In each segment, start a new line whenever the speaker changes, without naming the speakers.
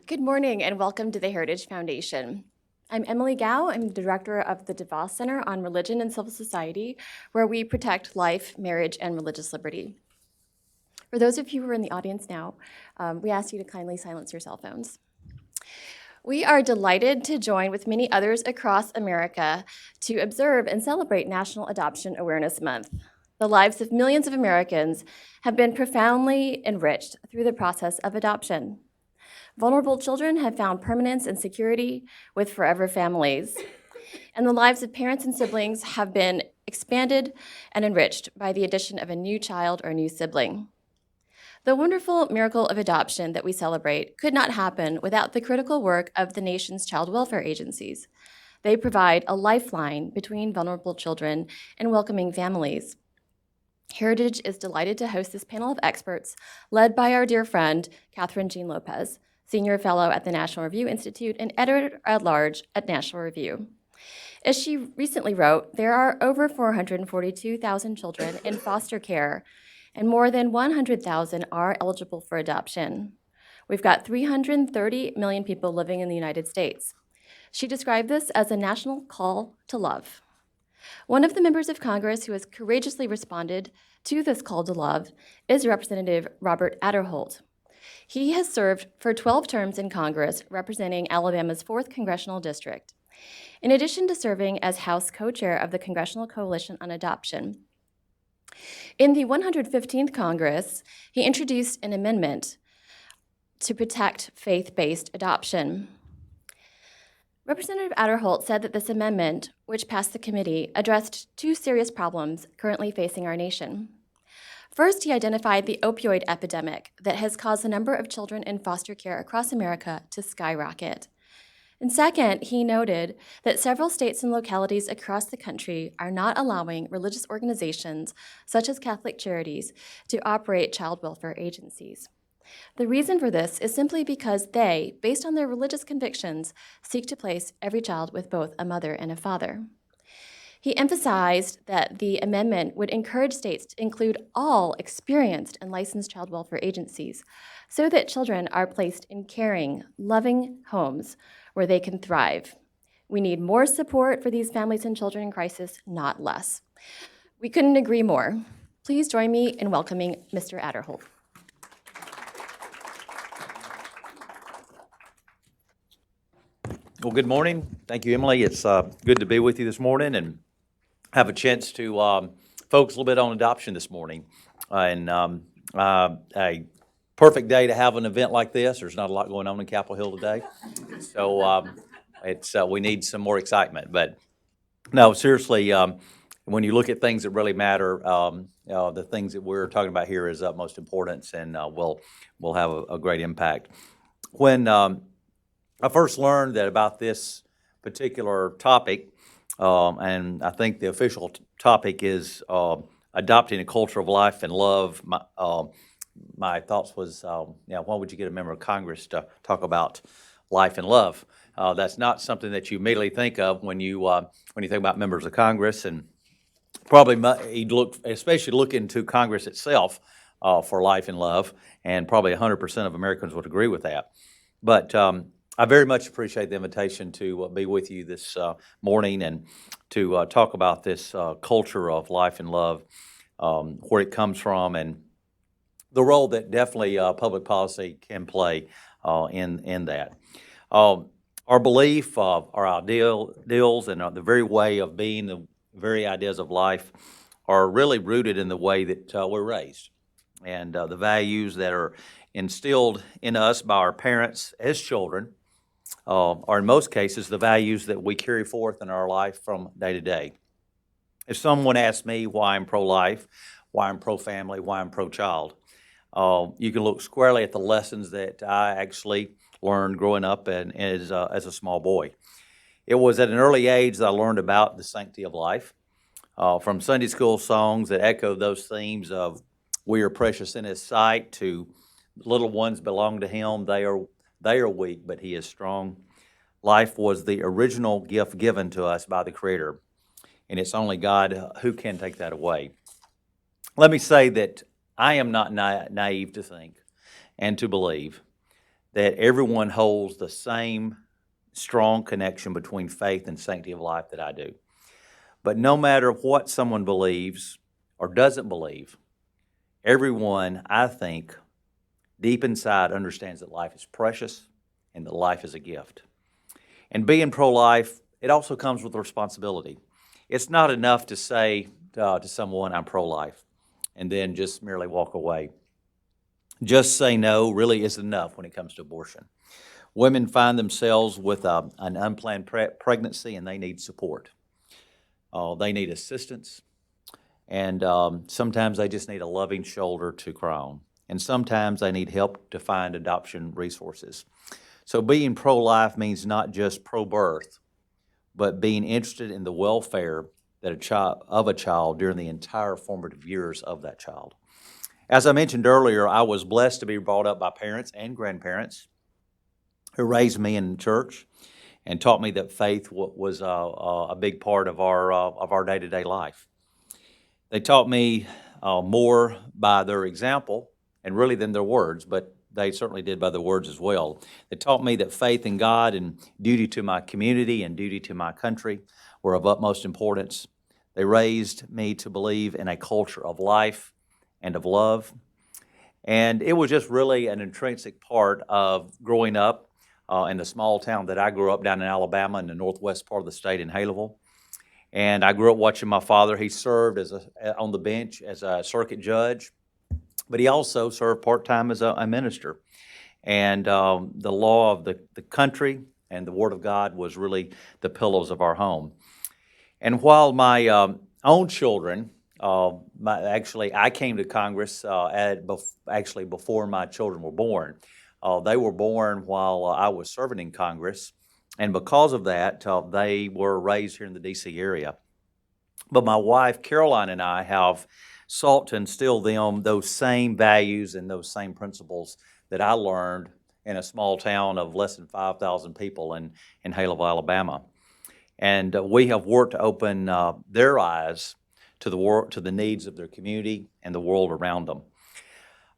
Good morning and welcome to the Heritage Foundation. I'm Emily Gao. I'm the director of the DeVos Center on Religion and Civil Society, where we protect life, marriage, and religious liberty. For those of you who are in the audience now, we ask you to kindly silence your cell phones. We are delighted to join with many others across America to observe and celebrate National Adoption Awareness Month. The lives of millions of Americans have been profoundly enriched through the process of adoption. Vulnerable children have found permanence and security with forever families. And the lives of parents and siblings have been expanded and enriched by the addition of a new child or new sibling. The wonderful miracle of adoption that we celebrate could not happen without the critical work of the nation's child welfare agencies. They provide a lifeline between vulnerable children and welcoming families. Heritage is delighted to host this panel of experts led by our dear friend, Catherine Jean Lopez, Senior Fellow at the National Review Institute and Editor-at-Large at National Review. As she recently wrote, there are over 442,000 children in foster care, and more than 100,000 are eligible for adoption. We've got 330 million people living in the United States. She described this as a national call to love. One of the members of Congress who has courageously responded to this call to love is Representative Robert Aderholt. He has served for 12 terms in Congress, representing Alabama's 4th Congressional District. In addition to serving as House co-chair of the Congressional Coalition on Adoption, in the 115th Congress, he introduced an amendment to protect faith-based adoption. Representative Aderholt said that this amendment, which passed the committee, addressed two serious problems currently facing our nation. First, he identified the opioid epidemic that has caused the number of children in foster care across America to skyrocket. And second, he noted that several states and localities across the country are not allowing religious organizations, such as Catholic Charities, to operate child welfare agencies. The reason for this is simply because they, based on their religious convictions, seek to place every child with both a mother and a father. He emphasized that the amendment would encourage states to include all experienced and licensed child welfare agencies so that children are placed in caring, loving homes where they can thrive. We need more support for these families and children in crisis, not less. We couldn't agree more. Please join me in welcoming Mr. Aderholt.
Well, good morning. Thank you, Emily. It's good to be with you this morning and have a chance to focus a little bit on adoption this morning. A perfect day to have an event like this. There's not a lot going on in Capitol Hill today, so we need some more excitement. But no, seriously, when you look at things that really matter, the things that we're talking about here is utmost importance, and will have a great impact. When I first learned that about this particular topic, and I think the official topic is adopting a culture of life and love. My thoughts was, why would you get a member of Congress to talk about life and love? That's not something that you immediately think of when you think about members of Congress, and probably you'd especially look into Congress itself for life and love, and probably 100% of Americans would agree with that. But I very much appreciate the invitation to be with you this morning and to talk about this culture of life and love, where it comes from, and the role that definitely public policy can play in that. Our belief, our ideals, and the very way of being, the very ideas of life are really rooted in the way that we're raised, and the values that are instilled in us by our parents as children are in most cases the values that we carry forth in our life from day to day. If someone asks me why I'm pro-life, why I'm pro-family, why I'm pro-child, you can look squarely at the lessons that I actually learned growing up as a small boy. It was at an early age that I learned about the sanctity of life, from Sunday school songs that echo those themes of "We are precious in His sight" to "Little ones belong to Him, they are weak, but He is strong." Life was the original gift given to us by the Creator, and it's only God who can take that away. Let me say that I am not naive to think and to believe that everyone holds the same strong connection between faith and sanctity of life that I do. But no matter what someone believes or doesn't believe, everyone, I think, deep inside understands that life is precious and that life is a gift. And being pro-life, it also comes with responsibility. It's not enough to say to someone, I'm pro-life, and then just merely walk away. Just say no really isn't enough when it comes to abortion. Women find themselves with an unplanned pregnancy and they need support. They need assistance, and sometimes they just need a loving shoulder to cry on. And sometimes they need help to find adoption resources. So being pro-life means not just pro-birth, but being interested in the welfare that of a child during the entire formative years of that child. As I mentioned earlier, I was blessed to be brought up by parents and grandparents who raised me in church and taught me that faith was a big part of our day-to-day life. They taught me more by their example and really than their words, but they certainly did by their words as well. They taught me that faith in God and duty to my community and duty to my country were of utmost importance. They raised me to believe in a culture of life and of love. And it was just really an intrinsic part of growing up in the small town that I grew up down in Alabama in the northwest part of the state in Haleville. And I grew up watching my father. He served on the bench as a circuit judge, but he also served part-time as a minister. And the law of the country and the Word of God was really the pillows of our home. And while my own children, I came to Congress actually before my children were born. They were born while I was serving in Congress, and because of that, they were raised here in the D.C. area. But my wife, Caroline, and I have sought to instill them those same values and those same principles that I learned in a small town of less than 5,000 people in Haleville, Alabama. And we have worked to open their eyes to the needs of their community and the world around them.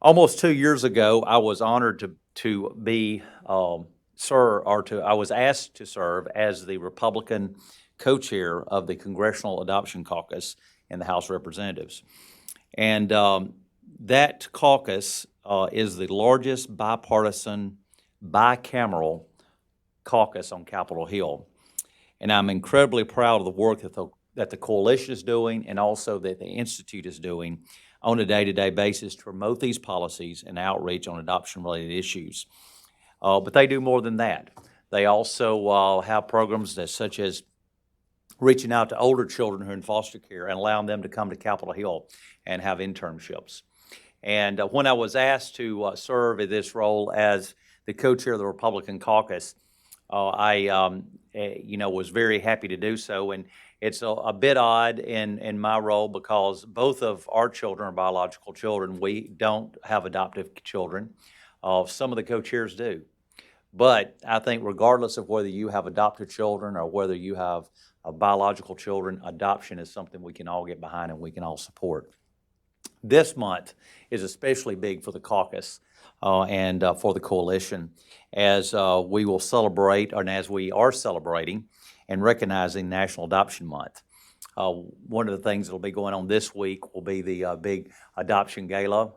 Almost 2 years ago, I was honored to be I was asked to serve as the Republican co-chair of the Congressional Adoption Caucus in the House of Representatives. And that caucus is the largest bipartisan, bicameral caucus on Capitol Hill. And I'm incredibly proud of the work that the coalition is doing and also that the Institute is doing on a day-to-day basis to promote these policies and outreach on adoption-related issues. But they do more than that. They also have programs such as reaching out to older children who are in foster care and allowing them to come to Capitol Hill and have internships. And when I was asked to serve in this role as the co-chair of the Republican caucus, I was very happy to do so. And it's a bit odd in my role because both of our children are biological children. We don't have adoptive children. Some of the co-chairs do. But I think regardless of whether you have adopted children or whether you have biological children, adoption is something we can all get behind and we can all support. This month is especially big for the caucus and for the coalition as we will celebrate, and as we are celebrating and recognizing National Adoption Month. One of the things that will be going on this week will be the big adoption gala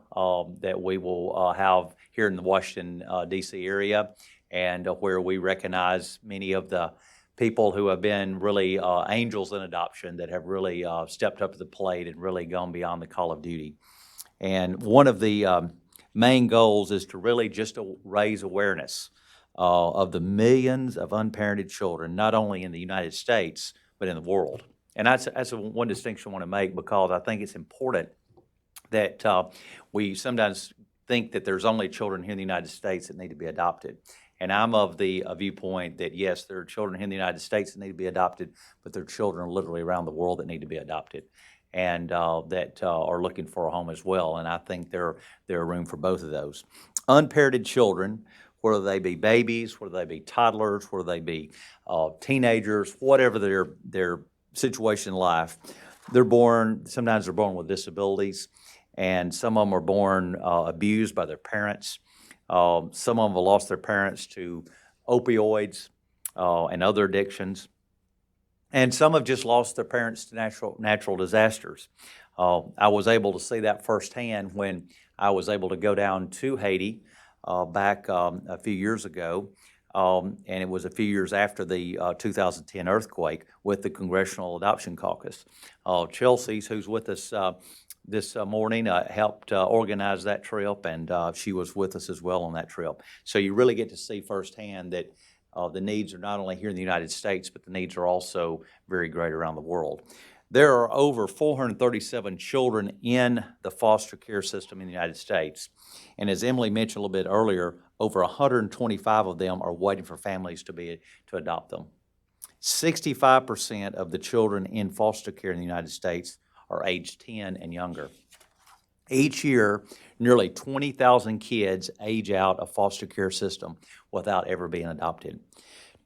that we will have here in the Washington, D.C. area, and where we recognize many of the people who have been really angels in adoption that have really stepped up to the plate and really gone beyond the call of duty. And one of the main goals is to really just to raise awareness of the millions of unparented children, not only in the United States, but in the world. And that's one distinction I want to make because I think it's important that we sometimes think that there's only children here in the United States that need to be adopted. And I'm of the viewpoint that, yes, there are children here in the United States that need to be adopted, but there are children literally around the world that need to be adopted and that are looking for a home as well. And I think there are room for both of those. Unparented children, whether they be babies, whether they be toddlers, whether they be teenagers, whatever their situation in life, sometimes they're born with disabilities, and some of them are born abused by their parents. Some of them have lost their parents to opioids and other addictions. And some have just lost their parents to natural disasters. I was able to see that firsthand when I was able to go down to Haiti back a few years ago. And it was a few years after the 2010 earthquake with the Congressional Adoption Caucus. Chelsea's, who's with us this morning, helped organize that trip, and she was with us as well on that trip. So you really get to see firsthand that the needs are not only here in the United States, but the needs are also very great around the world. There are over 437 children in the foster care system in the United States. And as Emily mentioned a little bit earlier, over 125 of them are waiting for families to adopt them. 65% of the children in foster care in the United States are age 10 and younger. Each year, nearly 20,000 kids age out of foster care system without ever being adopted.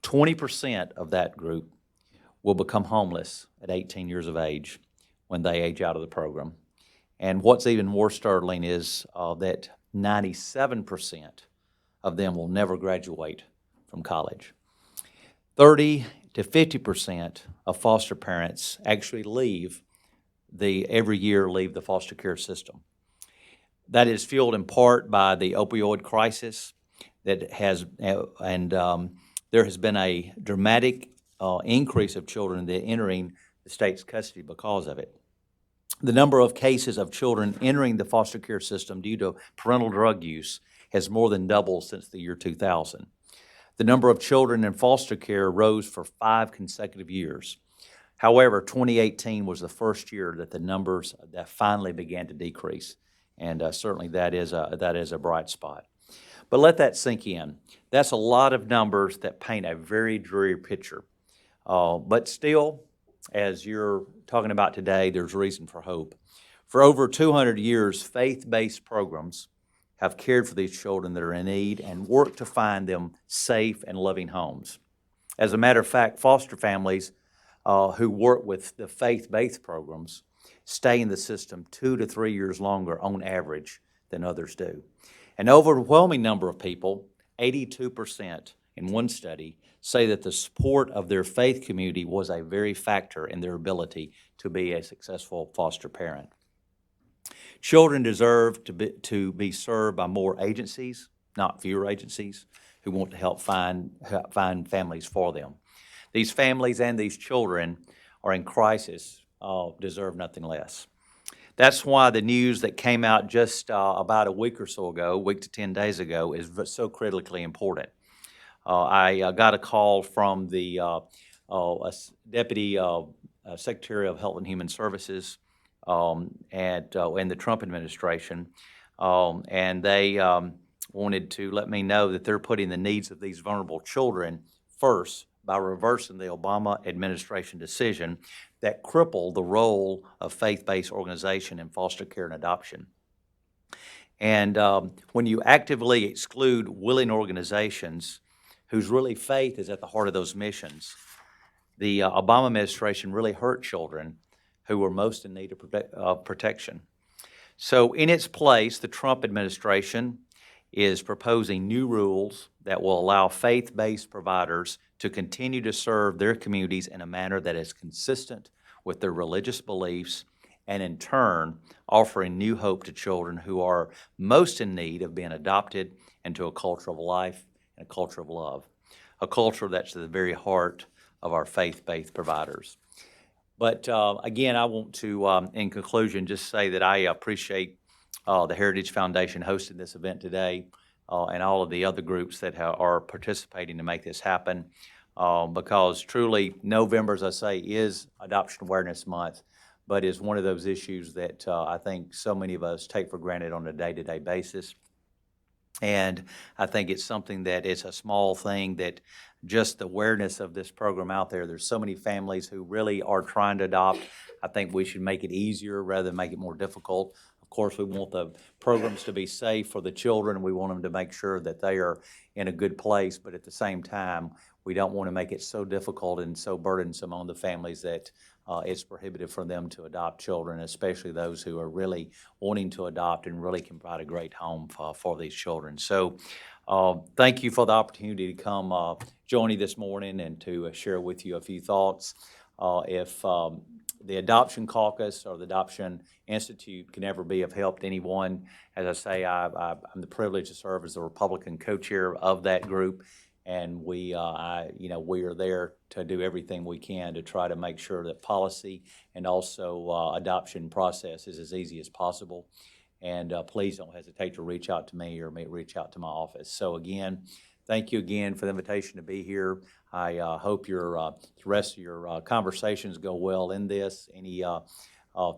20% of that group will become homeless at 18 years of age when they age out of the program. And what's even more startling is that 97% of them will never graduate from college. 30 to 50% of foster parents actually every year leave the foster care system. That is fueled in part by the opioid crisis there has been a dramatic increase of children that entering the state's custody because of it. The number of cases of children entering the foster care system due to parental drug use has more than doubled since the year 2000. The number of children in foster care rose for 5 consecutive years. However, 2018 was the first year that the numbers that finally began to decrease, and certainly that is a bright spot. But let that sink in. That's a lot of numbers that paint a very dreary picture. But still, as you're talking about today, there's reason for hope. For over 200 years, faith-based programs have cared for these children that are in need and worked to find them safe and loving homes. As a matter of fact, foster families who work with the faith-based programs stay in the system 2 to 3 years longer on average than others do. An overwhelming number of people, 82% in one study, say that the support of their faith community was a very factor in their ability to be a successful foster parent. Children deserve to be served by more agencies, not fewer agencies, who want to help find families for them. These families and these children are in crisis, deserve nothing less. That's why the news that came out just about a week to 10 days ago, is so critically important. I got a call from the Deputy Secretary of Health and Human Services in the Trump administration, and they wanted to let me know that they're putting the needs of these vulnerable children first by reversing the Obama administration decision that crippled the role of faith-based organization in foster care and adoption. And when you actively exclude willing organizations whose really faith is at the heart of those missions, the Obama administration really hurt children who were most in need of protection. So in its place, the Trump administration is proposing new rules that will allow faith-based providers to continue to serve their communities in a manner that is consistent with their religious beliefs, and in turn, offering new hope to children who are most in need of being adopted into a culture of life and a culture of love, a culture that's at the very heart of our faith-based providers. But again, I want to, in conclusion, just say that I appreciate the Heritage Foundation hosting this event today, and all of the other groups that are participating to make this happen, because truly November, as I say, is Adoption Awareness Month, but is one of those issues that I think so many of us take for granted on a day-to-day basis. And I think it's something that it's a small thing that just the awareness of this program out there, there's so many families who really are trying to adopt. I think we should make it easier rather than make it more difficult. Of course, we want the programs to be safe for the children. We want them to make sure that they are in a good place, but at the same time, we don't want to make it so difficult and so burdensome on the families that it's prohibitive for them to adopt children, especially those who are really wanting to adopt and really can provide a great home for these children. So thank you for the opportunity to come join you this morning and to share with you a few thoughts. If the Adoption Caucus or the Adoption Institute can ever be of help to anyone, as I say, I'm the privilege to serve as the Republican co-chair of that group, and we are there to do everything we can to try to make sure that policy and also adoption process is as easy as possible. And please don't hesitate to reach out to me or reach out to my office. So again, thank you again for the invitation to be here. I hope the rest of your conversations go well in this. Any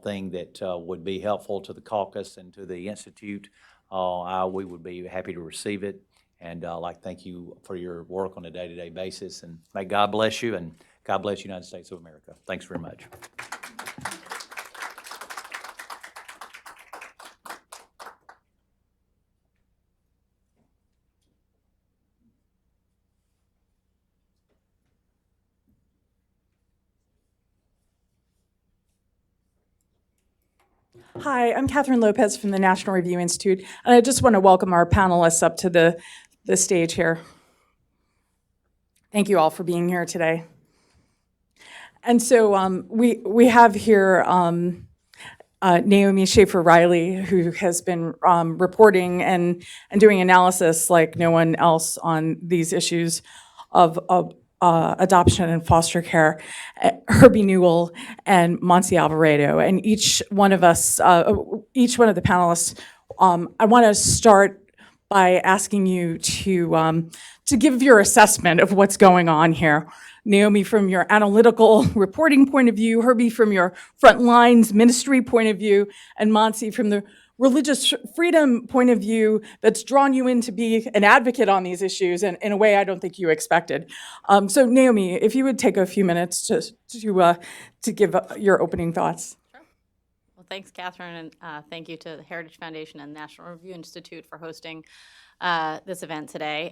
thing that would be helpful to the caucus and to the Institute, we would be happy to receive it. And I'd like to thank you for your work on a day-to-day basis. And may God bless you, and God bless the United States of America. Thanks very much.
Hi, I'm Catherine Lopez from the National Review Institute, and I just want to welcome our panelists up to the stage here. Thank you all for being here today. And so we have here Naomi Schaefer-Riley, who has been reporting and doing analysis like no one else on these issues of adoption and foster care, Herbie Newell and Monse Alvarado. And each one of the panelists, I want to start by asking you to give your assessment of what's going on here. Naomi, from your analytical reporting point of view, Herbie from your front lines ministry point of view, and Monse from the religious freedom point of view that's drawn you in to be an advocate on these issues, and in a way I don't think you expected. So Naomi, if you would take a few minutes to give your opening thoughts.
Sure. Well, thanks, Catherine, and thank you to the Heritage Foundation and National Review Institute for hosting this event today.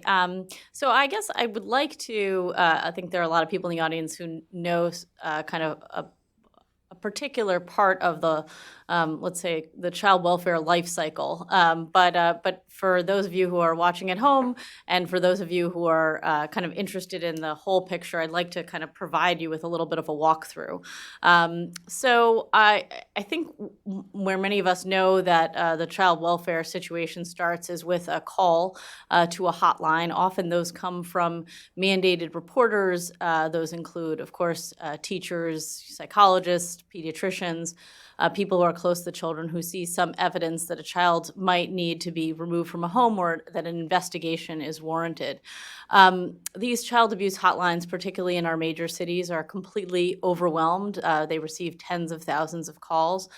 So I guess I would like to, I think there are a lot of people in the audience who know kind of a particular part of the, let's say, the child welfare life cycle. But for those of you who are watching at home, and for those of you who are kind of interested in the whole picture, I'd like to kind of provide you with a little bit of a walkthrough. So I think where many of us know that the child welfare situation starts is with a call to a hotline. Often those come from mandated reporters. Those include, of course, teachers, psychologists, pediatricians, people who are close to the children who see some evidence that a child might need to be removed from a home or that an investigation is warranted. These child abuse hotlines, particularly in our major cities, are completely overwhelmed. They receive tens of thousands of calls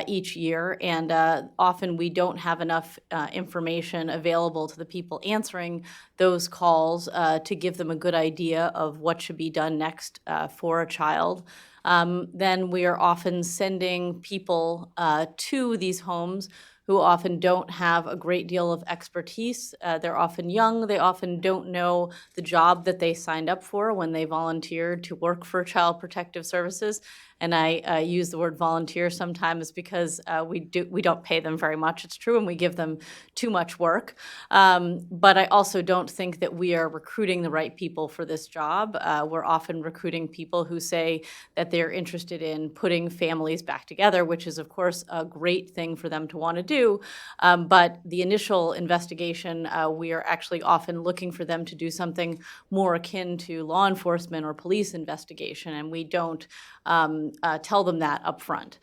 each year, and often we don't have enough information available to the people answering those calls to give them a good idea of what should be done next for a child. Then we are often sending people to these homes who often don't have a great deal of expertise. They're often young. They often don't know the job that they signed up for when they volunteered to work for Child Protective Services. And I use the word volunteer sometimes because we don't pay them very much. It's true, and we give them too much work. But I also don't think that we are recruiting the right people for this job. We're often recruiting people who say that they're interested in putting families back together, which is, of course, a great thing for them to want to do. But the initial investigation, we are actually often looking for them to do something more akin to law enforcement or police investigation, and we don't tell them that up front.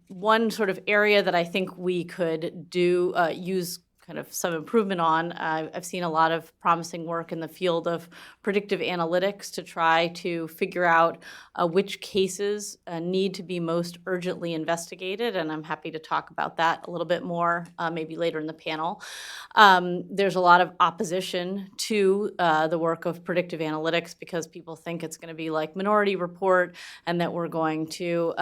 One sort of area that I think we could use kind of some improvement on. I've seen a lot of promising work in the field of predictive analytics to try to figure out which cases need to be most urgently investigated, and I'm happy to talk about that a little bit more maybe later in the panel. There's a lot of opposition to the work of predictive analytics because people think it's going to be like Minority Report and that we're going to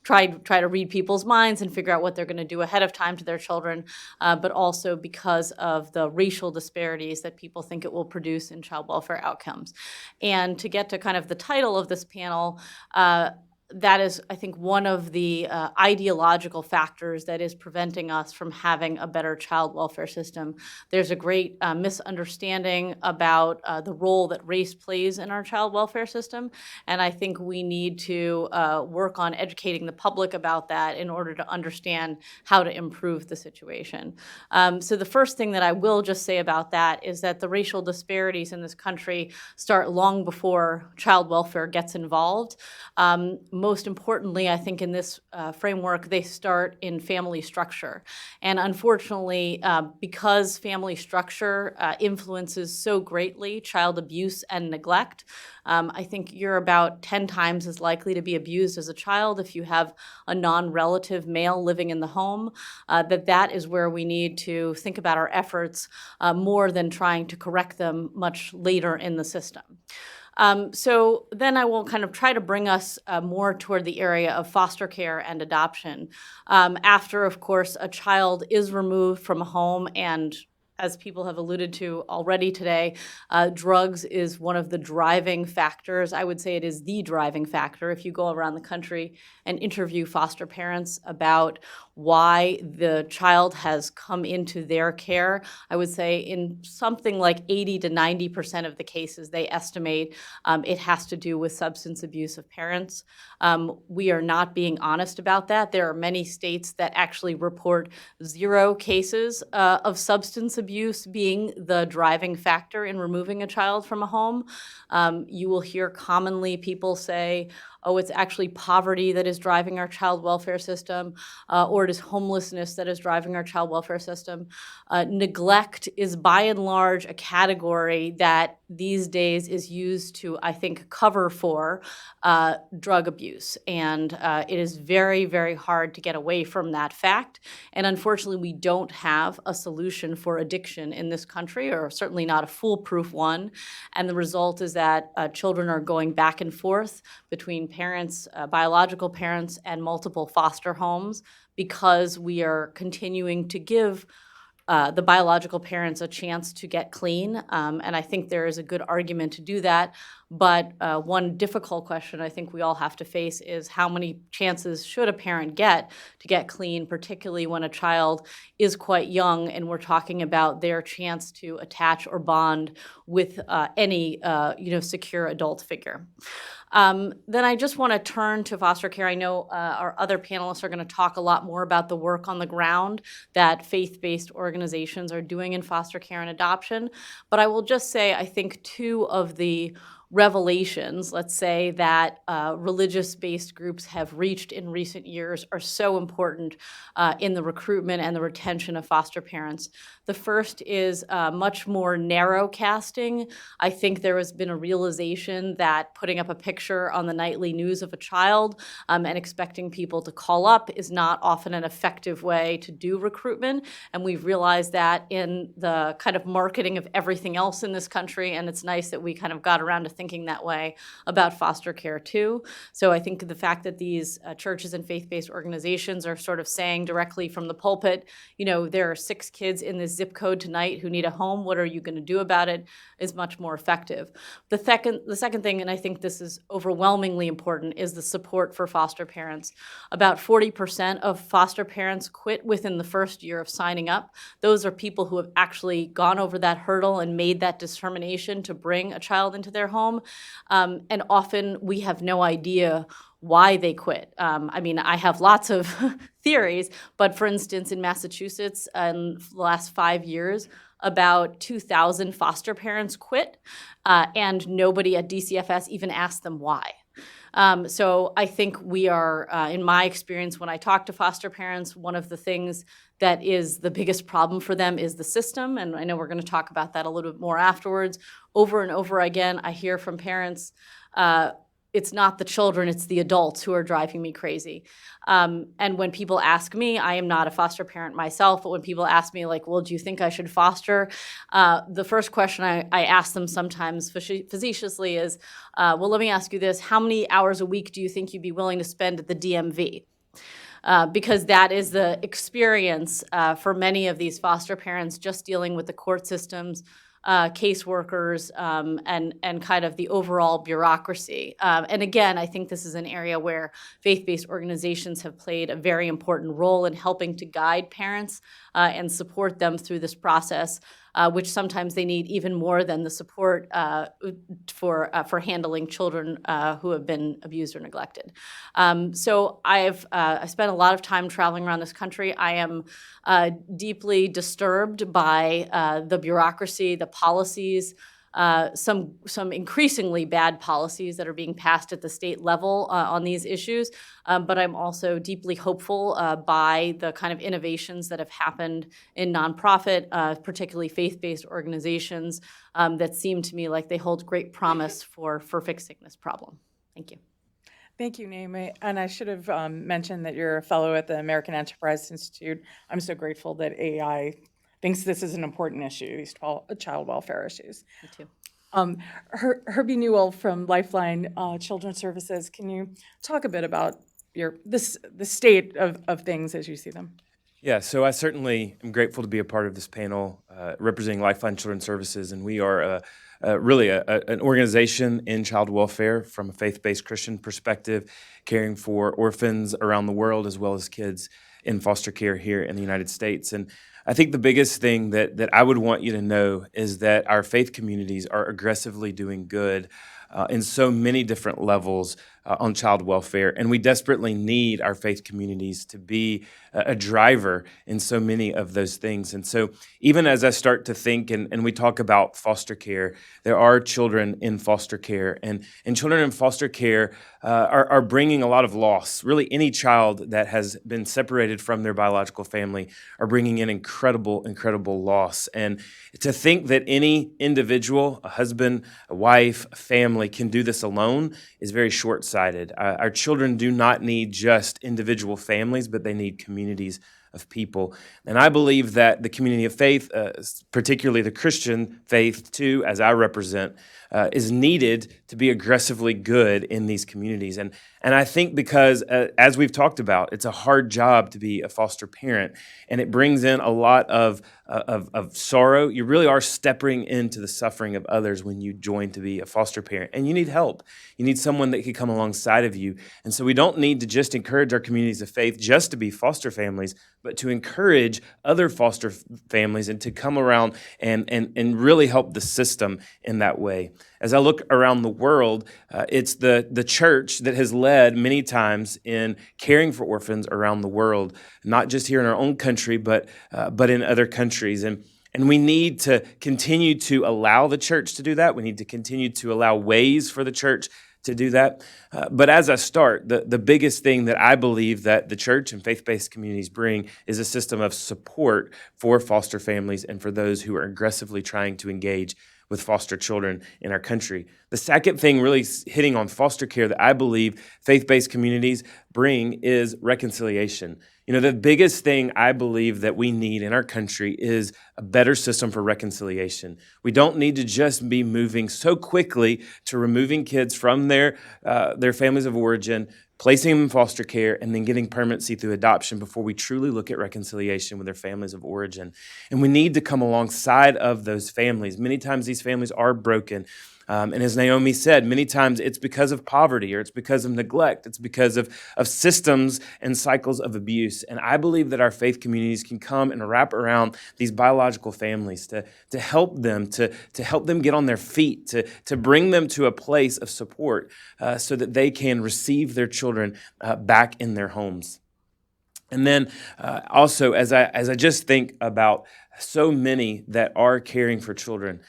try to read people's minds and figure out what they're going to do ahead of time to their children, but also also because of the racial disparities that people think it will produce in child welfare outcomes. And to get to kind of the title of this panel, that is, I think, one of the ideological factors that is preventing us from having a better child welfare system. There's a great misunderstanding about the role that race plays in our child welfare system, and I think we need to work on educating the public about that in order to understand how to improve the situation. So the first thing that I will just say about that is that the racial disparities in this country start long before child welfare gets involved. Most importantly, I think in this framework, they start in family structure. And unfortunately, because family structure influences so greatly child abuse and neglect, I think you're about 10 times as likely to be abused as a child if you have a non-relative male living in the home. That is where we need to think about our efforts more than trying to correct them much later in the system. So then I will kind of try to bring us more toward the area of foster care and adoption. After, of course, a child is removed from a home, and as people have alluded to already today, drugs is one of the driving factors. I would say it is the driving factor. If you go around the country and interview foster parents about why the child has come into their care, I would say in something like 80 to 90% of the cases, they estimate it has to do with substance abuse of parents. We are not being honest about that. There are many states that actually report 0 cases of substance abuse being the driving factor in removing a child from a home. You will hear commonly people say, oh, it's actually poverty that is driving our child welfare system, or it is homelessness that is driving our child welfare system. Neglect is by and large a category that these days is used to, I think, cover for drug abuse. And it is very, very hard to get away from that fact. And unfortunately, we don't have a solution for addiction in this country, or certainly not a foolproof one. And the result is that children are going back and forth between parents, biological parents, and multiple foster homes because we are continuing to give the biological parents a chance to get clean. And I think there is a good argument to do that. But one difficult question I think we all have to face is how many chances should a parent get to get clean, particularly when a child is quite young and we're talking about their chance to attach or bond with any secure adult figure. Then I just want to turn to foster care. I know our other panelists are going to talk a lot more about the work on the ground that faith-based organizations are doing in foster care and adoption. But I will just say, I think 2 of the revelations, let's say, that religious-based groups have reached in recent years are so important in the recruitment and the retention of foster parents. The first is much more narrow casting. I think there has been a realization that putting up a picture on the nightly news of a child and expecting people to call up is not often an effective way to do recruitment. And we've realized that in the kind of marketing of everything else in this country, and it's nice that we kind of got around to thinking that way about foster care too. So I think the fact that these churches and faith-based organizations are sort of saying directly from the pulpit, there are 6 kids in this zip code tonight who need a home, what are you going to do about it, is much more effective. The second thing, and I think this is overwhelmingly important, is the support for foster parents. About 40% of foster parents quit within the first year of signing up. Those are people who have actually gone over that hurdle and made that determination to bring a child into their home. And often we have no idea why they quit. I have lots of theories, but for instance, in Massachusetts, in the last 5 years, about 2,000 foster parents quit, and nobody at DCFS even asked them why. So I think we are, in my experience, when I talk to foster parents, one of the things that is the biggest problem for them is the system, and I know we're going to talk about that a little bit more afterwards. Over and over again, I hear from parents, it's not the children, it's the adults who are driving me crazy. And when people ask me, I am not a foster parent myself, but when people ask me, like, well, do you think I should foster? The first question I ask them sometimes facetiously is, well, let me ask you this. How many hours a week do you think you'd be willing to spend at the DMV? because that is the experience for many of these foster parents, just dealing with the court systems, caseworkers, and kind of the overall bureaucracy. And again, I think this is an area where faith-based organizations have played a very important role in helping to guide parents and support them through this process, which sometimes they need even more than the support for handling children who have been abused or neglected. So I've spent a lot of time traveling around this country. I am deeply disturbed by the bureaucracy, the policies, some increasingly bad policies that are being passed at the state level on these issues. But I'm also deeply hopeful by the kind of innovations that have happened in nonprofit, particularly faith-based organizations that seem to me like they hold great promise for fixing this problem. Thank you.
Thank you, Naomi. And I should have mentioned that you're a fellow at the American Enterprise Institute. I'm so grateful that AI thinks this is an important issue, these child welfare issues.
Me too.
Herbie Newell from Lifeline Children's Services, can you talk a bit about the state of things as you see them?
Yeah, so I certainly am grateful to be a part of this panel representing Lifeline Children's Services, and we are really an organization in child welfare from a faith-based Christian perspective, caring for orphans around the world as well as kids in foster care here in the United States. And I think the biggest thing that I would want you to know is that our faith communities are aggressively doing good in so many different levels on child welfare, and we desperately need our faith communities to be a driver in so many of those things. And so even as I start to think, and we talk about foster care, there are children in foster care, and children in foster care are bringing a lot of loss. Really, any child that has been separated from their biological family are bringing in incredible loss. And to think that any individual, a husband, a wife, a family, can do this alone is very short-sighted. Our children do not need just individual families, but they need communities of people. And I believe that the community of faith, particularly the Christian faith too, as I represent, is needed to be aggressively good in these communities. And I think because, as we've talked about, it's a hard job to be a foster parent, and it brings in a lot of sorrow. You really are stepping into the suffering of others when you join to be a foster parent, and you need help. You need someone that can come alongside of you. And so we don't need to just encourage our communities of faith just to be foster families, but to encourage other foster families and to come around and really help the system in that way. As I look around the world, it's the church that has led many times in caring for orphans around the world, not just here in our own country, but in other countries. And we need to continue to allow the church to do that. We need to continue to allow ways for the church to do that. But as I start, the biggest thing that I believe that the church and faith-based communities bring is a system of support for foster families and for those who are aggressively trying to engage with foster children in our country. The second thing really hitting on foster care that I believe faith-based communities bring is reconciliation. You know, the biggest thing I believe that we need in our country is a better system for reconciliation. We don't need to just be moving so quickly to removing kids from their families of origin, placing them in foster care, and then getting permanency through adoption before we truly look at reconciliation with their families of origin. And we need to come alongside of those families. Many times these families are broken. And as Naomi said, many times it's because of poverty or it's because of neglect. It's because of systems and cycles of abuse. And I believe that our faith communities can come and wrap around these biological families to help them, to help them get on their feet, to bring them to a place of support so that they can receive their children back in their homes. And then also, as I just think about so many that are caring for children,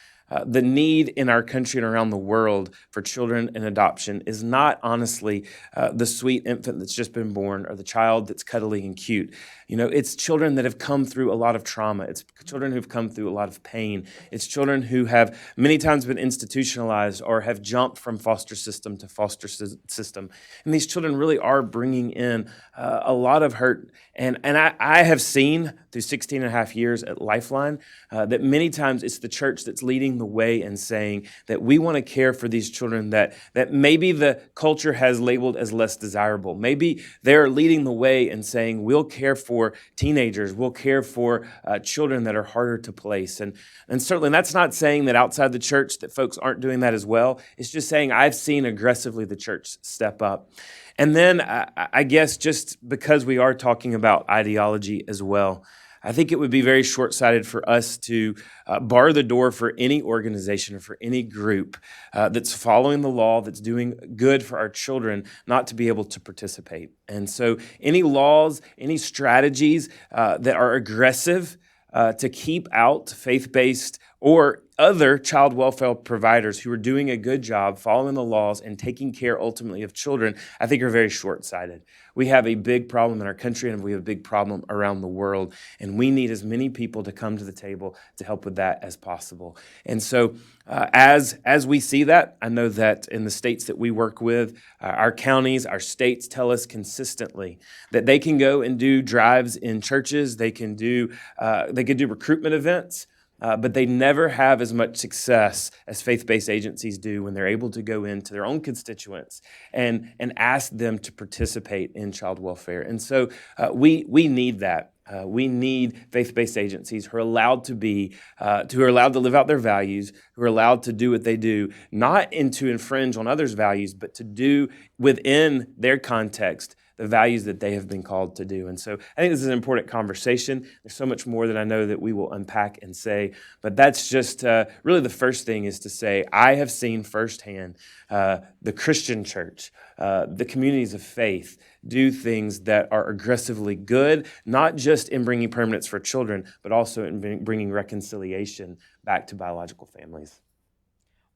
the need in our country and around the world for children in adoption is not honestly the sweet infant that's just been born or the child that's cuddly and cute. It's children that have come through a lot of trauma. It's children who've come through a lot of pain. It's children who have many times been institutionalized or have jumped from foster system to foster system. And these children really are bringing in a lot of hurt. And I have seen through 16 and a half years at Lifeline that many times it's the church that's leading the way and saying that we want to care for these children that maybe the culture has labeled as less desirable. Maybe they're leading the way and saying we'll care for teenagers, we'll care for children that are harder to place. And certainly that's not saying that outside the church that folks aren't doing that as well. It's just saying I've seen aggressively the church step up. And then I guess just because we are talking about ideology as well, I think it would be very short-sighted for us to bar the door for any organization or for any group that's following the law, that's doing good for our children, not to be able to participate. And so any laws, any strategies that are aggressive to keep out faith-based or other child welfare providers who are doing a good job following the laws and taking care ultimately of children, I think are very short-sighted. We have a big problem in our country and we have a big problem around the world, and we need as many people to come to the table to help with that as possible. And so as we see that, I know that in the states that we work with, our counties, our states tell us consistently that they can go and do drives in churches, they can do recruitment events, but they never have as much success as faith-based agencies do when they're able to go into their own constituents and ask them to participate in child welfare. And so we need that. We need faith-based agencies who are allowed to live out their values, who are allowed to do what they do, not to infringe on others' values, but to do within their context the values that they have been called to do. And so I think this is an important conversation. There's so much more that I know that we will unpack and say, but that's just really the first thing is to say, I have seen firsthand the Christian church, the communities of faith, do things that are aggressively good, not just in bringing permanence for children, but also in bringing reconciliation back to biological families.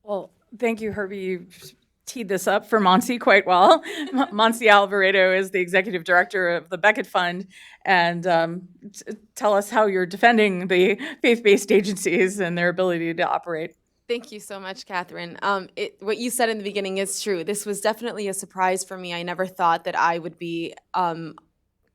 Well, thank you, Herbie. You teed this up for Monsi quite well. Monsi Alvarado is the executive director of the Beckett Fund, and tell us how you're defending the faith-based agencies and their ability to operate.
Thank you so much, Catherine. What you said in the beginning is true. This was definitely a surprise for me. I never thought that I would be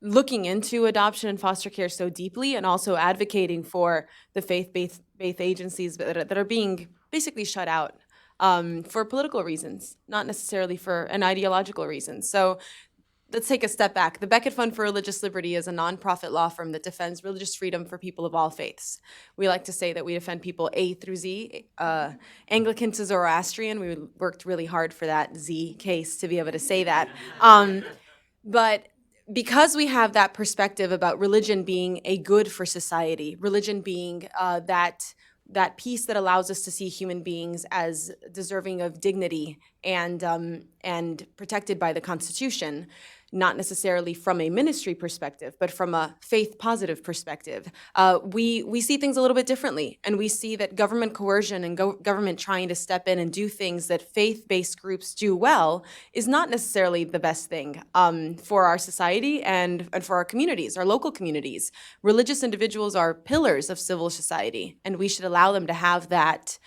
looking into adoption and foster care so deeply, and also advocating for the faith-based agencies that are being basically shut out for political reasons, not necessarily for an ideological reason. So let's take a step back. The Beckett Fund for Religious Liberty is a nonprofit law firm that defends religious freedom for people of all faiths. We like to say that we defend people A through Z, Anglican to Zoroastrian. We worked really hard for that Z case to be able to say that. But because we have that perspective about religion being a good for society, religion being that piece that allows us to see human beings as deserving of dignity and protected by the Constitution, not necessarily from a ministry perspective, but from a faith-positive perspective, we see things a little bit differently. And we see that government coercion and government trying to step in and do things that faith-based groups do well is not necessarily the best thing for our society and for our communities, our local communities. Religious individuals are pillars of civil society, and we should allow them to have that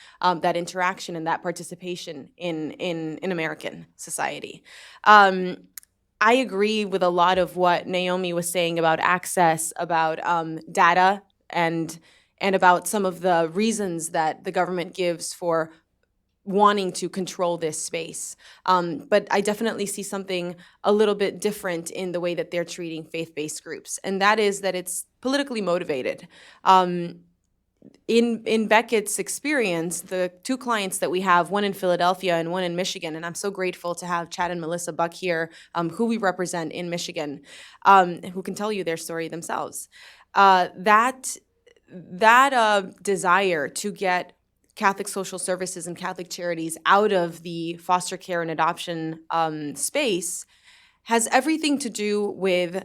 interaction and that participation in American society. I agree with a lot of what Naomi was saying about access, about data, and about some of the reasons that the government gives for wanting to control this space. But I definitely see something a little bit different in the way that they're treating faith-based groups, and that is that it's politically motivated. In Beckett's experience, the two clients that we have, one in Philadelphia and one in Michigan, and I'm so grateful to have Chad and Melissa Buck here, who we represent in Michigan, who can tell you their story themselves. That desire to get Catholic social services and Catholic charities out of the foster care and adoption space has everything to do with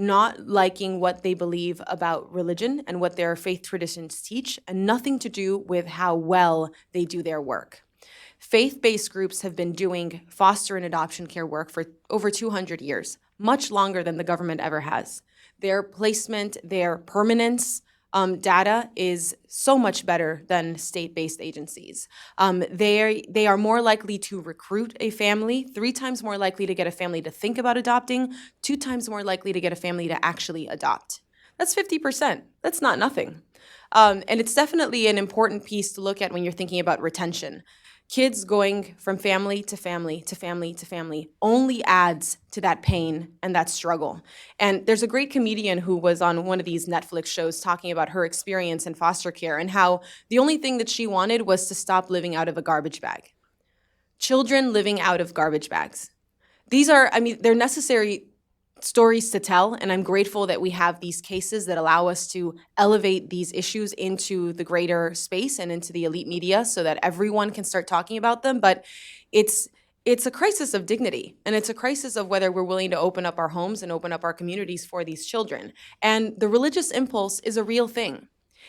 not liking what they believe about religion and what their faith traditions teach, and nothing to do with how well they do their work. Faith-based groups have been doing foster and adoption care work for over 200 years, much longer than the government ever has. their placement, their permanence data is so much better than state-based agencies. They are more likely to recruit a family, 3 times more likely to get a family to think about adopting, 2 times more likely to get a family to actually adopt. That's 50%. That's not nothing. And it's definitely an important piece to look at when you're thinking about retention. Kids going from family to family to family to family only adds to that pain and that struggle. And there's a great comedian who was on one of these Netflix shows talking about her experience in foster care and how the only thing that she wanted was to stop living out of a garbage bag. Children living out of garbage bags. These are, they're necessary stories to tell, and I'm grateful that we have these cases that allow us to elevate these issues into the greater space and into the elite media so that everyone can start talking about them. But it's a crisis of dignity, and it's a crisis of whether we're willing to open up our homes and open up our communities for these children. And the religious impulse is a real thing.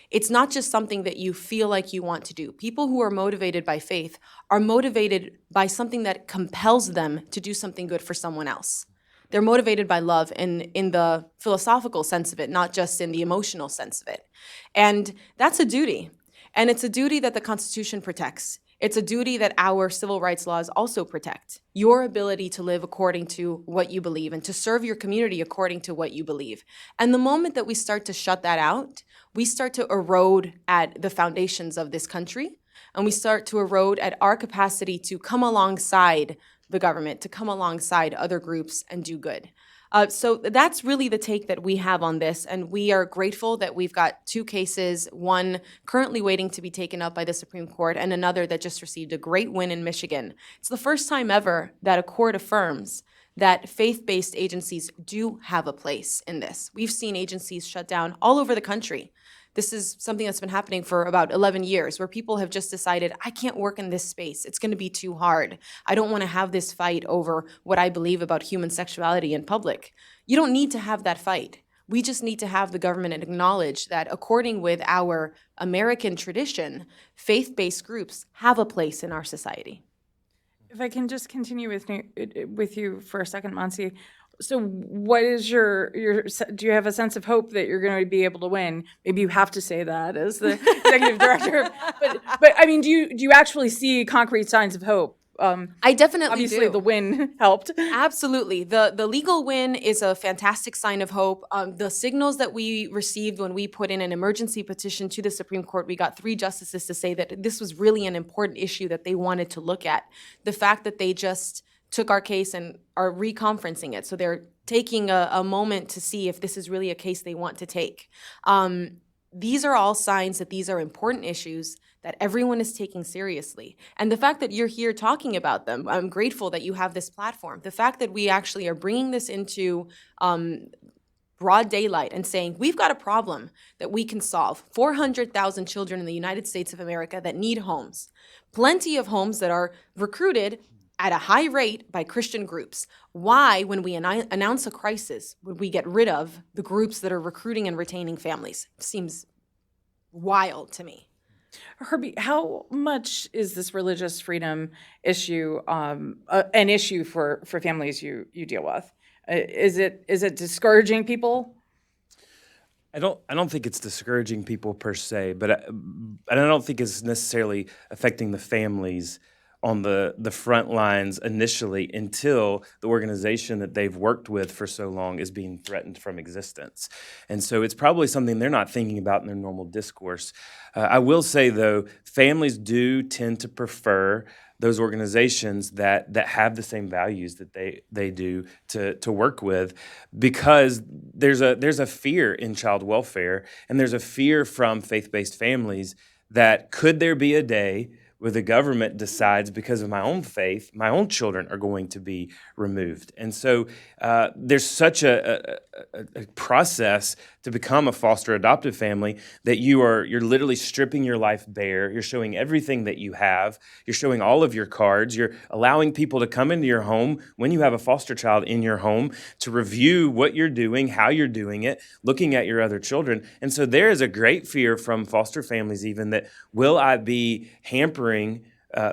It's not just something that you feel like you want to do. People who are motivated by faith are motivated by something that compels them to do something good for someone else. They're motivated by love in the philosophical sense of it, not just in the emotional sense of it. And that's a duty. And it's a duty that the Constitution protects. It's a duty that our civil rights laws also protect. Your ability to live according to what you believe and to serve your community according to what you believe. And the moment that we start to shut that out, we start to erode at the foundations of this country, and we start to erode at our capacity to come alongside the government, to come alongside other groups and do good. So that's really the take that we have on this, and we are grateful that we've got 2 cases, one currently waiting to be taken up by the Supreme Court and another that just received a great win in Michigan. It's the first time ever that a court affirms that faith-based agencies do have a place in this. We've seen agencies shut down all over the country. This is something that's been happening for about 11 years where people have just decided, I can't work in this space. It's going to be too hard. I don't want to have this fight over what I believe about human sexuality in public. You don't need to have that fight. We just need to have the government acknowledge that according with our American tradition, faith-based groups have a place in our society.
If I can just continue with you for a second, Monsi. So what is your do you have a sense of hope that you're going to be able to win? Maybe you have to say that as the executive director. But I mean, do you actually see concrete signs of hope?
I definitely
obviously
do.
The win helped.
Absolutely. The legal win is a fantastic sign of hope. The signals that we received when we put in an emergency petition to the Supreme Court, we got 3 justices to say that this was really an important issue that they wanted to look at. The fact that they just took our case and are reconferencing it. So they're taking a moment to see if this is really a case they want to take. These are all signs that these are important issues that everyone is taking seriously. And the fact that you're here talking about them, I'm grateful that you have this platform. The fact that we actually are bringing this into broad daylight and saying, we've got a problem that we can solve. 400,000 children in the United States of America that need homes. Plenty of homes that are recruited at a high rate by Christian groups. Why, when we announce a crisis, would we get rid of the groups that are recruiting and retaining families? Seems wild to me.
Herbie, how much is this religious freedom issue an issue for families you deal with? Is it discouraging people?
I don't think it's discouraging people per se, but I don't think it's necessarily affecting the families on the front lines initially until the organization that they've worked with for so long is being threatened from existence. And so it's probably something they're not thinking about in their normal discourse. I will say, though, families do tend to prefer those organizations that have the same values that they do to work with, because there's a fear in child welfare, and there's a fear from faith-based families that could there be a day where the government decides, because of my own faith, my own children are going to be removed. And so there's such a process to become a foster adoptive family that you're literally stripping your life bare. You're showing everything that you have. You're showing all of your cards. You're allowing people to come into your home when you have a foster child in your home to review what you're doing, how you're doing it, looking at your other children. And so there is a great fear from foster families even that, will I be hampering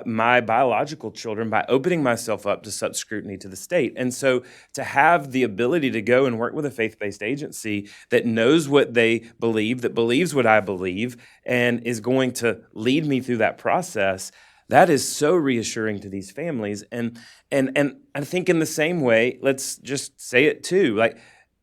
my biological children by opening myself up to such scrutiny to the state. And so to have the ability to go and work with a faith-based agency that knows what they believe, that believes what I believe, and is going to lead me through that process, that is so reassuring to these families. And I think in the same way, let's just say it too, like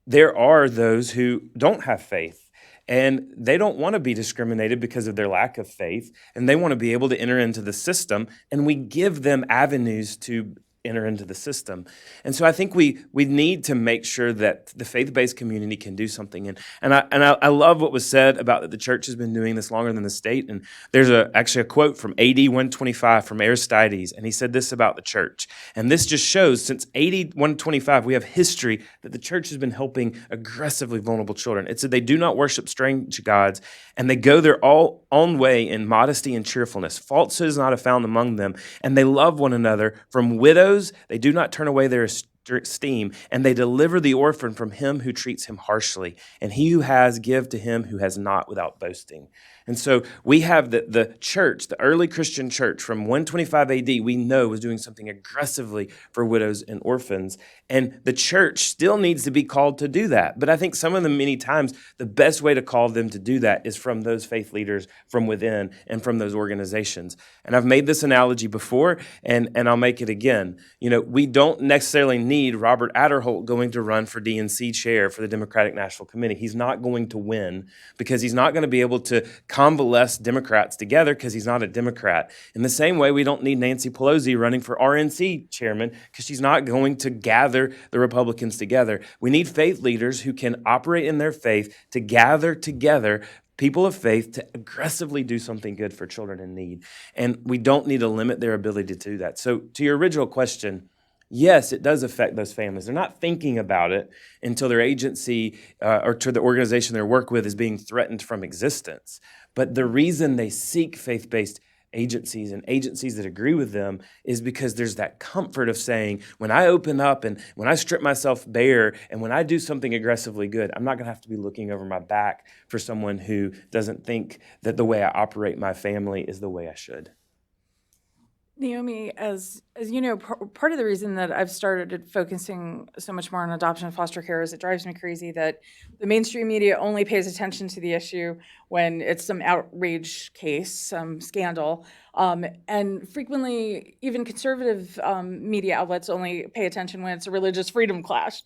there are those who don't have faith. And they don't want to be discriminated because of their lack of faith, and they want to be able to enter into the system, and we give them avenues to enter into the system. And so I think we need to make sure that the faith-based community can do something. And I love what was said about that the church has been doing this longer than the state. And there's actually a quote from AD 125 from Aristides, and he said this about the church. And this just shows since AD 125, we have history that the church has been helping aggressively vulnerable children. It said they do not worship strange gods, and they go their own way in modesty and cheerfulness. Falsehood is not found among them, and they love one another. From widows, they do not turn away their esteem, and they deliver the orphan from him who treats him harshly. And he who has, give to him who has not without boasting. And so we have the church, the early Christian church from 125 AD, we know was doing something aggressively for widows and orphans. And the church still needs to be called to do that. But I think some of them, many times, the best way to call them to do that is from those faith leaders from within and from those organizations. And I've made this analogy before, and I'll make it again. You know, we don't necessarily need Robert Aderholt going to run for DNC chair for the Democratic National Committee. He's not going to win because he's not going to be able to convalesce Democrats together because he's not a Democrat. In the same way, we don't need Nancy Pelosi running for RNC chairman because she's not going to gather the Republicans together. We need faith leaders who can operate in their faith to gather together people of faith to aggressively do something good for children in need. And we don't need to limit their ability to do that. So to your original question, yes, it does affect those families. They're not thinking about it until their agency or to the organization they work with is being threatened from existence. But the reason they seek faith-based agencies and agencies that agree with them is because there's that comfort of saying, when I open up and when I strip myself bare and when I do something aggressively good, I'm not going to have to be looking over my back for someone who doesn't think that the way I operate my family is the way I should.
Naomi, as you know, part of the reason that I've started focusing so much more on adoption and foster care is it drives me crazy that the mainstream media only pays attention to the issue when it's some outrage case, some scandal, and frequently even conservative media outlets only pay attention when it's a religious freedom clash.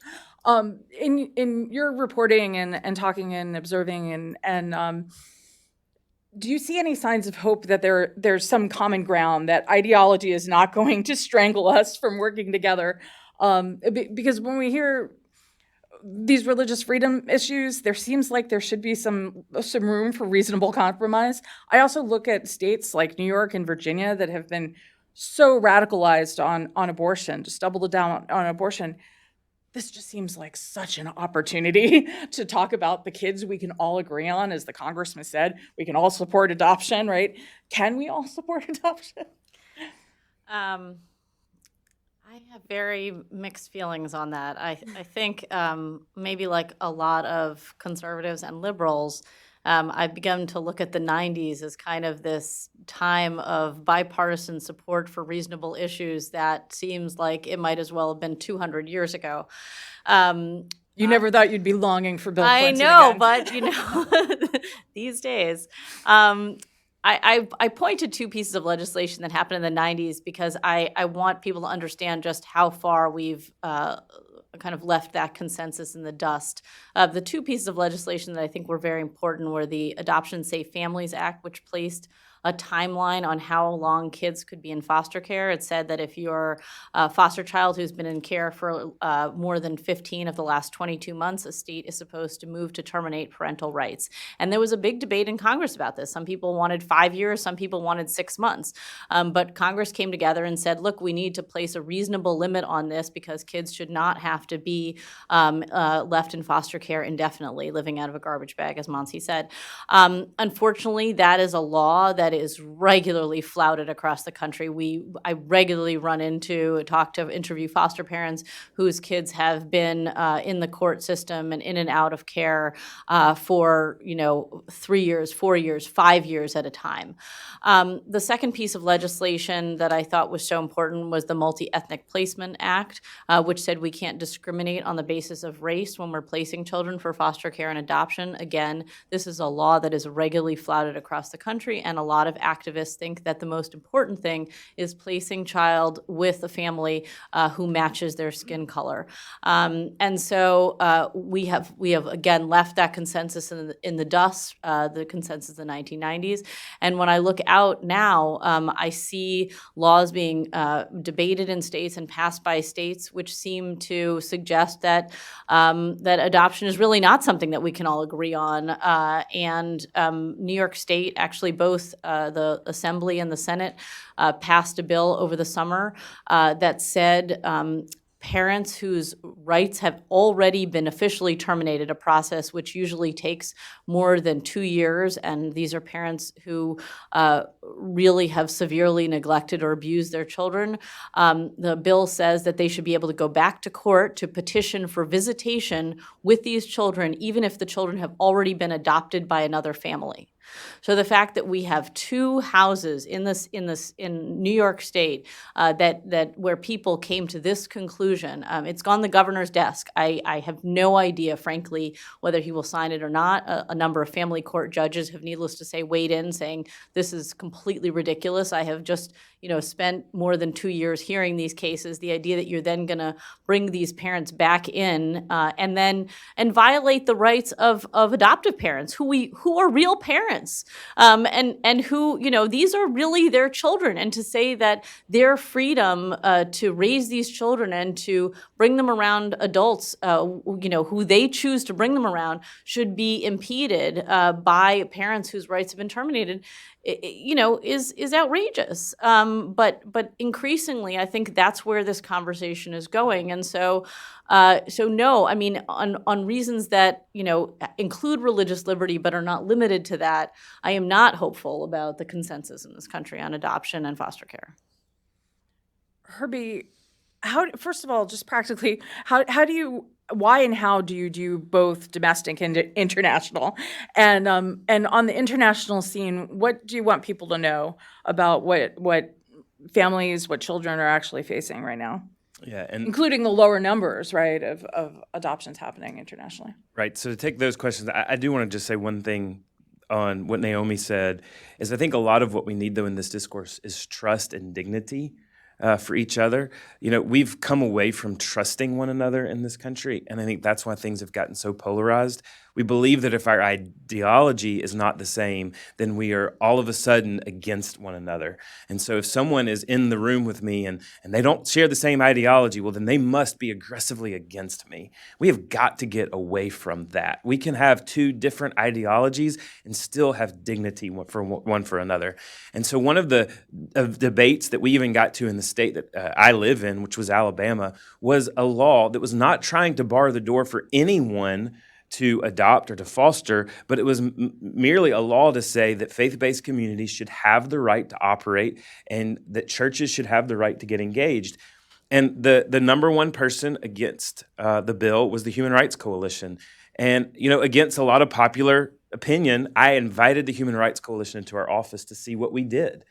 In your reporting and talking and observing and do you see any signs of hope that there's some common ground, that ideology is not going to strangle us from working together? Because when we hear these religious freedom issues, there seems like there should be some room for reasonable compromise. I also look at states like New York and Virginia that have been so radicalized on abortion, just double down on abortion. This just seems like such an opportunity to talk about the kids we can all agree on. As the congressman said, we can all support adoption, right? Can we all support adoption?
I have very mixed feelings on that. I think maybe like a lot of conservatives and liberals, I've begun to look at the 90s as kind of this time of bipartisan support for reasonable issues that seems like it might as well have been 200 years ago.
You never thought you'd be longing for Bill Clinton
I know,
again.
but you know, these days. I point to two pieces of legislation that happened in the 90s because I want people to understand just how far we've kind of left that consensus in the dust. The two pieces of legislation that I think were very important were the Adoption Safe Families Act, which placed a timeline on how long kids could be in foster care. It said that if you're a foster child who's been in care for more than 15 of the last 22 months, a state is supposed to move to terminate parental rights. And there was a big debate in Congress about this. Some people wanted 5 years, some people wanted 6 months. But Congress came together and said, look, we need to place a reasonable limit on this because kids should not have to be left in foster care indefinitely, living out of a garbage bag, as Monsi said. Unfortunately, that is a law that that is regularly flouted across the country. I regularly interview foster parents whose kids have been in the court system and in and out of care for 3 years, 4 years, 5 years at a time. The second piece of legislation that I thought was so important was the Multi-Ethnic Placement Act, which said we can't discriminate on the basis of race when we're placing children for foster care and adoption. Again, this is a law that is regularly flouted across the country, and a lot of activists think that the most important thing is placing child with a family who matches their skin color. And so we have again left that consensus in the dust, the consensus in the 1990s. And when I look out now, I see laws being debated in states and passed by states, which seem to suggest that that adoption is really not something that we can all agree on. And New York State, actually both the Assembly and the Senate passed a bill over the summer that said parents whose rights have already been officially terminated, a process which usually takes more than 2 years, and these are parents who really have severely neglected or abused their children. The bill says that they should be able to go back to court to petition for visitation with these children, even if the children have already been adopted by another family. So the fact that we have 2 houses in New York State that where people came to this conclusion, it's gone the governor's desk. I have no idea, frankly, whether he will sign it or not. A number of family court judges have, needless to say, weighed in, saying this is completely ridiculous. I have just spent more than 2 years hearing these cases. The idea that you're then going to bring these parents back in and violate the rights of adoptive parents who are real parents. And who, these are really their children. And to say that their freedom to raise these children and to bring them around adults, who they choose to bring them around, should be impeded by parents whose rights have been terminated, is outrageous. But increasingly, I think that's where this conversation is going. And so no, I mean, on reasons that, include religious liberty but are not limited to that, I am not hopeful about the consensus in this country on adoption and foster care.
Herbie, first of all, just practically, why and how do you do both domestic and international? And on the international scene, what do you want people to know about what families, what children are actually facing right now?
Yeah, and
including the lower numbers, right, of adoptions happening internationally.
Right. So to take those questions, I do want to just say one thing on what Naomi said, is I think a lot of what we need, though, in this discourse is trust and dignity for each other. We've come away from trusting one another in this country, and I think that's why things have gotten so polarized. We believe that if our ideology is not the same, then we are all of a sudden against one another. And so if someone is in the room with me and they don't share the same ideology, well, then they must be aggressively against me. We have got to get away from that. We can have 2 different ideologies and still have dignity one for another. And so one of the debates that we even got to in the state that I live in, which was Alabama, was a law that was not trying to bar the door for anyone to adopt or to foster, but it was merely a law to say that faith-based communities should have the right to operate and that churches should have the right to get engaged. And the number one person against the bill was the Human Rights Coalition. And, against a lot of popular opinion, I invited the Human Rights Coalition into our office to see what we did.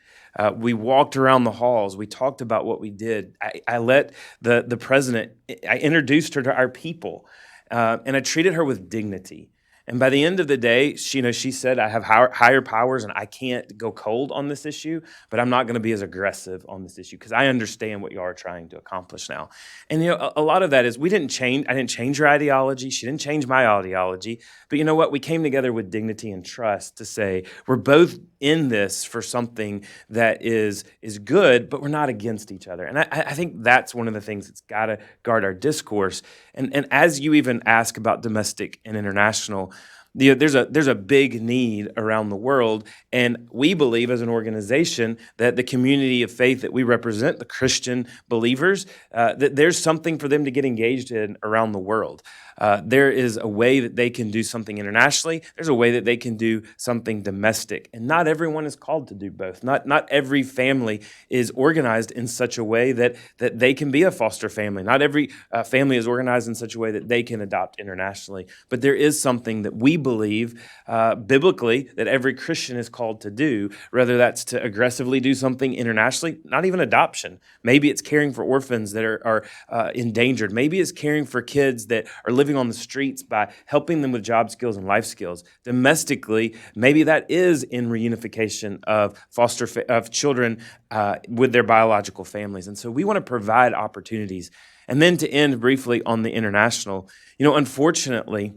We walked around the halls. We talked about what we did. I let the president, I introduced her to our people. And I treated her with dignity. And by the end of the day, she said, I have higher powers and I can't go cold on this issue, but I'm not going to be as aggressive on this issue because I understand what you are trying to accomplish now. And, a lot of that is I didn't change her ideology. She didn't change my ideology. But you know what? We came together with dignity and trust to say we're both in this for something that is good, but we're not against each other. And I think that's one of the things that's got to guard our discourse. And as you even ask about domestic and international, there's a big need around the world, and we believe as an organization that the community of faith that we represent, the Christian believers, that there's something for them to get engaged in around the world. There is a way that they can do something internationally. There's a way that they can do something domestic. And not everyone is called to do both. Not every family is organized in such a way that they can be a foster family. Not every family is organized in such a way that they can adopt internationally. But there is something that we believe biblically that every Christian is called to do, whether that's to aggressively do something internationally, not even adoption. Maybe it's caring for orphans that are endangered. Maybe it's caring for kids that are living on the streets by helping them with job skills and life skills. Domestically, maybe that is in reunification of of children with their biological families. And so we want to provide opportunities. And then to end briefly on the international, unfortunately,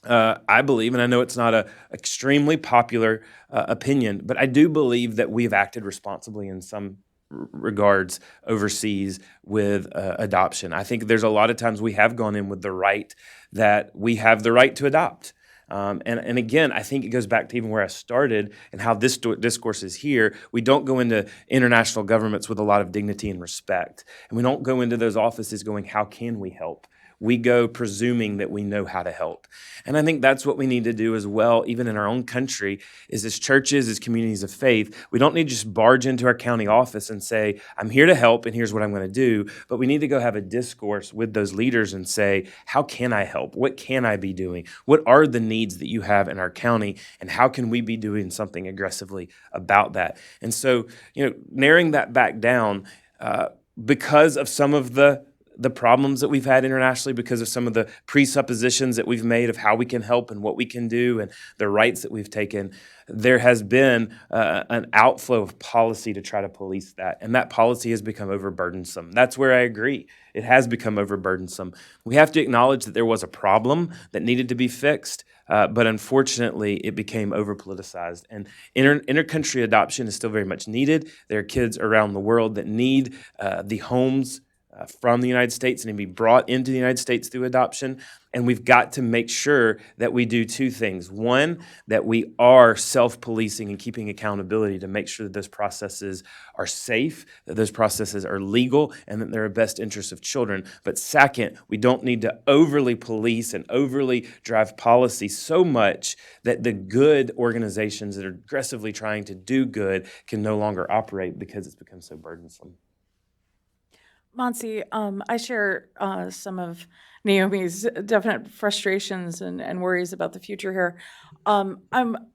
I believe, and I know it's not an extremely popular opinion, but I do believe that we've acted responsibly in some regards overseas with adoption. I think there's a lot of times we have gone in with the right that we have the right to adopt. And again, I think it goes back to even where I started and how this discourse is here. We don't go into international governments with a lot of dignity and respect. And we don't go into those offices going, how can we help? We go presuming that we know how to help. And I think that's what we need to do as well, even in our own country, is as churches, as communities of faith, we don't need to just barge into our county office and say, I'm here to help and here's what I'm going to do. But we need to go have a discourse with those leaders and say, how can I help? What can I be doing? What are the needs that you have in our county? And how can we be doing something aggressively about that? And so, narrowing that back down, because of some of the problems that we've had internationally, because of some of the presuppositions that we've made of how we can help and what we can do and the rights that we've taken, there has been an outflow of policy to try to police that. And that policy has become overburdensome. That's where I agree. It has become overburdensome. We have to acknowledge that there was a problem that needed to be fixed. But unfortunately, it became over-politicized. And intercountry adoption is still very much needed. There are kids around the world that need the homes from the United States and to be brought into the United States through adoption. And we've got to make sure that we do two things. One, that we are self-policing and keeping accountability to make sure that those processes are safe, that those processes are legal, and that they're in the best interest of children. But second, we don't need to overly police and overly drive policy so much that the good organizations that are aggressively trying to do good can no longer operate because it's become so burdensome.
Monsi, I share some of Naomi's definite frustrations and worries about the future here. I'm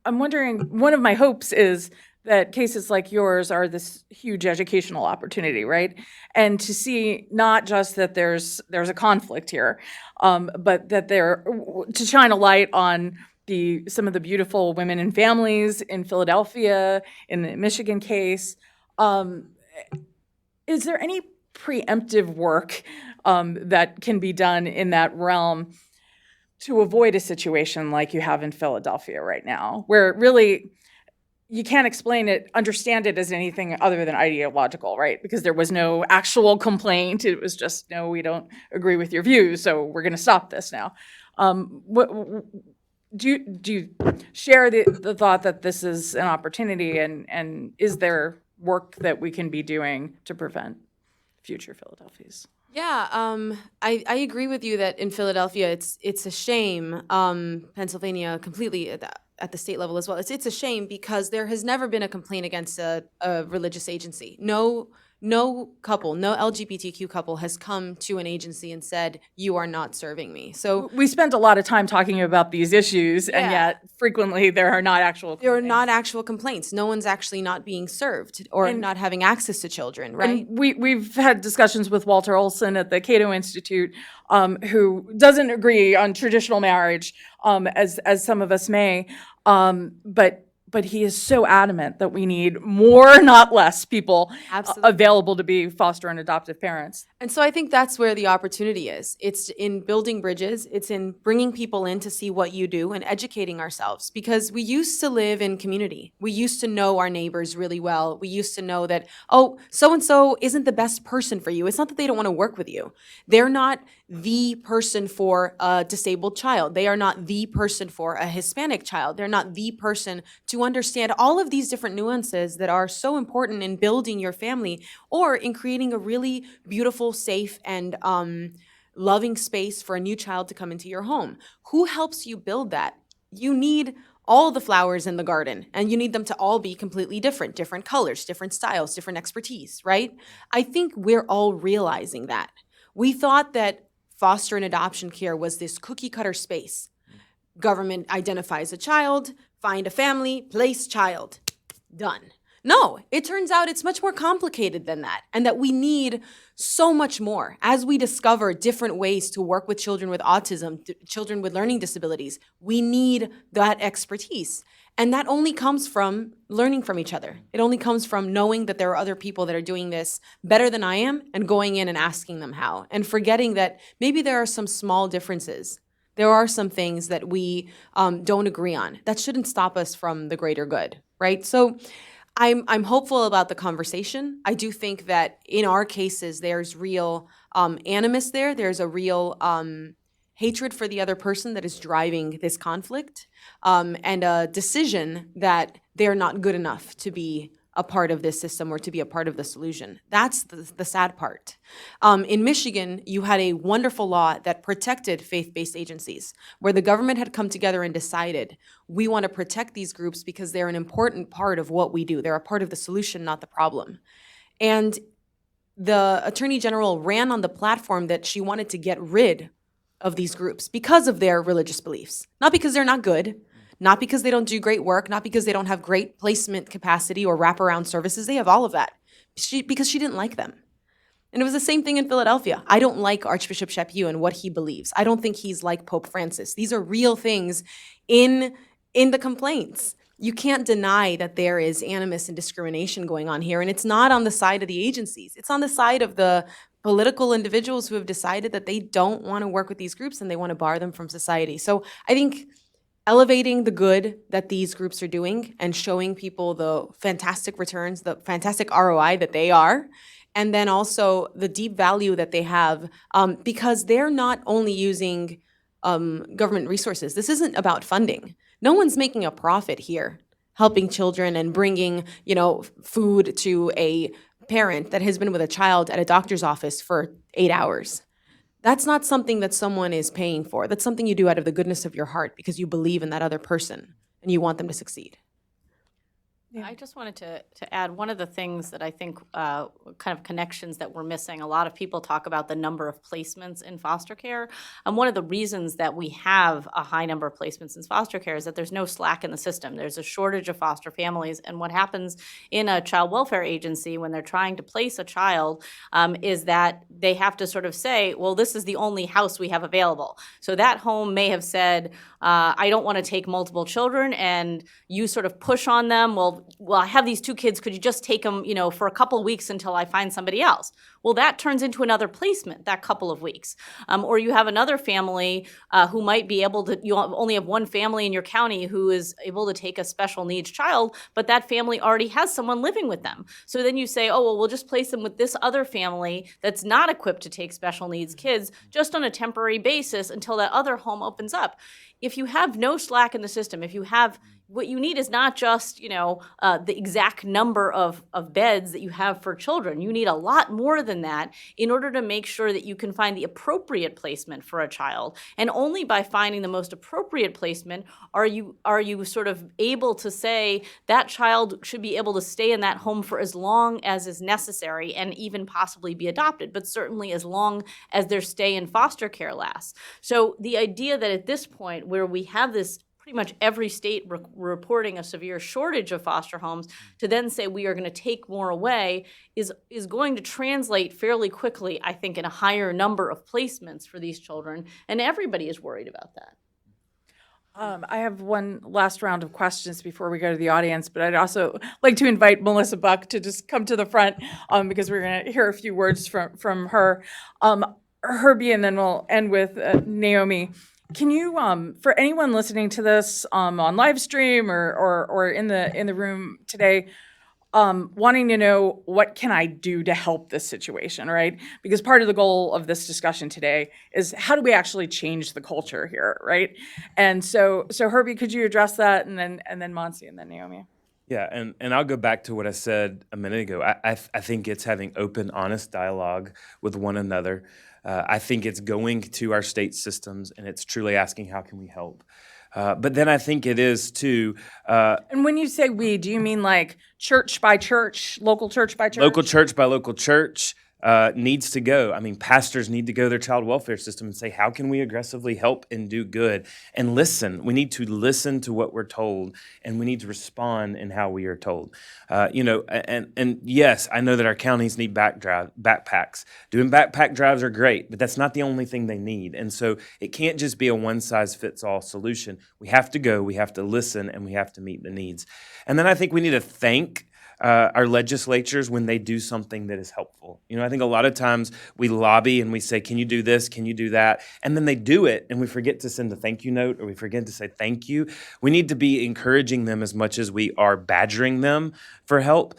wondering, one of my hopes is that cases like yours are this huge educational opportunity, right? And to see not just that there's a conflict here, but that to shine a light on some of the beautiful women and families in Philadelphia, in the Michigan case. Is there any preemptive work that can be done in that realm to avoid a situation like you have in Philadelphia right now, where really you can't understand it as anything other than ideological, right? Because there was no actual complaint. It was just, no, we don't agree with your views, so we're going to stop this now. Do you share the thought that this is an opportunity, and is there work that we can be doing to prevent future Philadelphias?
Yeah, I agree with you that in Philadelphia it's a shame. Pennsylvania completely at the state level as well. It's a shame because there has never been a complaint against a religious agency. No couple, no LGBTQ couple has come to an agency and said, you are not serving me. So
we spent a lot of time talking about these issues, and yet frequently there are not actual complaints.
There are not actual complaints. No one's actually not being served or not having access to children, right?
And we've had discussions with Walter Olson at the Cato Institute, who doesn't agree on traditional marriage, as some of us may, but but he is so adamant that we need more, not less, people
Absolutely.
available to be foster and adoptive parents.
And so I think that's where the opportunity is. It's in building bridges. It's in bringing people in to see what you do and educating ourselves, because we used to live in community. We used to know our neighbors really well. We used to know that, oh, so-and-so isn't the best person for you. It's not that they don't want to work with you. They're not the person for a disabled child. They are not the person for a Hispanic child. They're not the person to understand all of these different nuances that are so important in building your family or in creating a really beautiful, safe, and loving space for a new child to come into your home. Who helps you build that? You need all the flowers in the garden, and you need them to all be completely different, different colors, different styles, different expertise, right? I think we're all realizing that. We thought that foster and adoption care was this cookie cutter space. Government identifies a child, find a family, place child, done. No, it turns out it's much more complicated than that, and that we need so much more. As we discover different ways to work with children with autism, children with learning disabilities, we need that expertise. And that only comes from learning from each other. It only comes from knowing that there are other people that are doing this better than I am and going in and asking them how, and forgetting that maybe there are some small differences. There are some things that we don't agree on. That shouldn't stop us from the greater good, right? So I'm hopeful about the conversation. I do think that in our cases, there's real animus there. There's a real hatred for the other person that is driving this conflict, and a decision that they're not good enough to be a part of this system or to be a part of the solution. That's the sad part. In Michigan, you had a wonderful law that protected faith-based agencies, where the government had come together and decided, we want to protect these groups because they're an important part of what we do. They're a part of the solution, not the problem. And the Attorney General ran on the platform that she wanted to get rid of these groups because of their religious beliefs, not because they're not good, not because they don't do great work, not because they don't have great placement capacity or wraparound services. They have all of that because she didn't like them. And it was the same thing in Philadelphia. I don't like Archbishop Chaput and what he believes. I don't think he's like Pope Francis. These are real things in the complaints. You can't deny that there is animus and discrimination going on here, and it's not on the side of the agencies. It's on the side of the political individuals who have decided that they don't want to work with these groups and they want to bar them from society. So I think elevating the good that these groups are doing and showing people the fantastic returns, the fantastic ROI that they are, and then also the deep value that they have, because they're not only using government resources. This isn't about funding. No one's making a profit here, helping children and bringing, food to a parent that has been with a child at a doctor's office for 8 hours. That's not something that someone is paying for. That's something you do out of the goodness of your heart because you believe in that other person and you want them to succeed.
I just wanted to add one of the things that I think kind of connections that we're missing. A lot of people talk about the number of placements in foster care. And one of the reasons that we have a high number of placements in foster care is that there's no slack in the system. There's a shortage of foster families. And what happens in a child welfare agency when they're trying to place a child is that they have to sort of say, well, this is the only house we have available. So that home may have said, I don't want to take multiple children, and you sort of push on them, well, I have these 2 kids, could you just take them, for a couple of weeks until I find somebody else? Well, that turns into another placement, that couple of weeks. Or you have another family who might be able to, you only have one family in your county who is able to take a special needs child, but that family already has someone living with them. So then you say, oh, well, we'll just place them with this other family that's not equipped to take special needs kids just on a temporary basis until that other home opens up. If you have no slack in the system, if you have, what you need is not just, the exact number of beds that you have for children. You need a lot more than that in order to make sure that you can find the appropriate placement for a child. And only by finding the most appropriate placement are you sort of able to say that child should be able to stay in that home for as long as is necessary and even possibly be adopted, but certainly as long as their stay in foster care lasts. So the idea that at this point where we have this pretty much every state reporting a severe shortage of foster homes, to then say we are going to take more away is going to translate fairly quickly, I think, in a higher number of placements for these children, and everybody is worried about that.
I have one last round of questions before we go to the audience, but I'd also like to invite Melissa Buck to just come to the front because we're going to hear a few words from her. Herbie, and then we'll end with Naomi. Can you, for anyone listening to this on live stream or in the room today, wanting to know what can I do to help this situation, right? Because part of the goal of this discussion today is how do we actually change the culture here, right? And so Herbie, could you address that, and then Monsi, and then Naomi?
Yeah, and I'll go back to what I said a minute ago. I think it's having open, honest dialogue with one another. I think it's going to our state systems, and it's truly asking, how can we help? But then I think it is too.
And when you say we, do you mean like church by church, local church by church?
Local church by local church needs to go. I mean, pastors need to go to their child welfare system and say, how can we aggressively help and do good? And listen. We need to listen to what we're told, and we need to respond in how we are told. And yes, I know that our counties need backpacks. Doing backpack drives are great, but that's not the only thing they need. And so it can't just be a one-size-fits-all solution. We have to go, we have to listen, and we have to meet the needs. And then I think we need to thank our legislatures when they do something that is helpful. I think a lot of times we lobby and we say, can you do this? Can you do that? And then they do it, and we forget to send a thank you note, or we forget to say thank you. We need to be encouraging them as much as we are badgering them for help.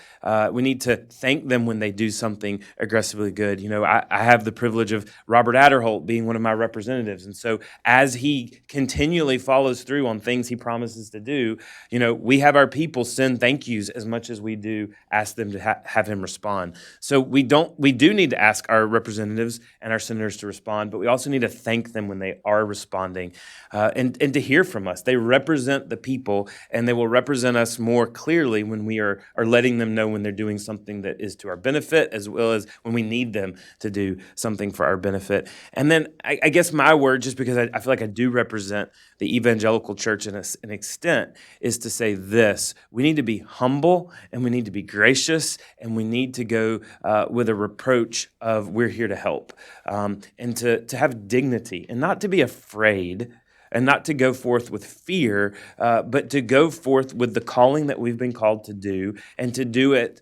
We need to thank them when they do something aggressively good. I have the privilege of Robert Aderholt being one of my representatives. And so as he continually follows through on things he promises to do, we have our people send thank yous as much as we do ask them to have him respond. So we do need to ask our representatives and our senators to respond, but we also need to thank them when they are responding and to hear from us. They represent the people, and they will represent us more clearly when we are letting them know when they're doing something that is to our benefit, as well as when we need them to do something for our benefit. And then I guess my word, just because I feel like I do represent the evangelical church in an extent, is to say this: we need to be humble, and we need to be gracious, and we need to go with a reproach of we're here to help, and to have dignity, and not to be afraid, and not to go forth with fear, but to go forth with the calling that we've been called to do, and to do it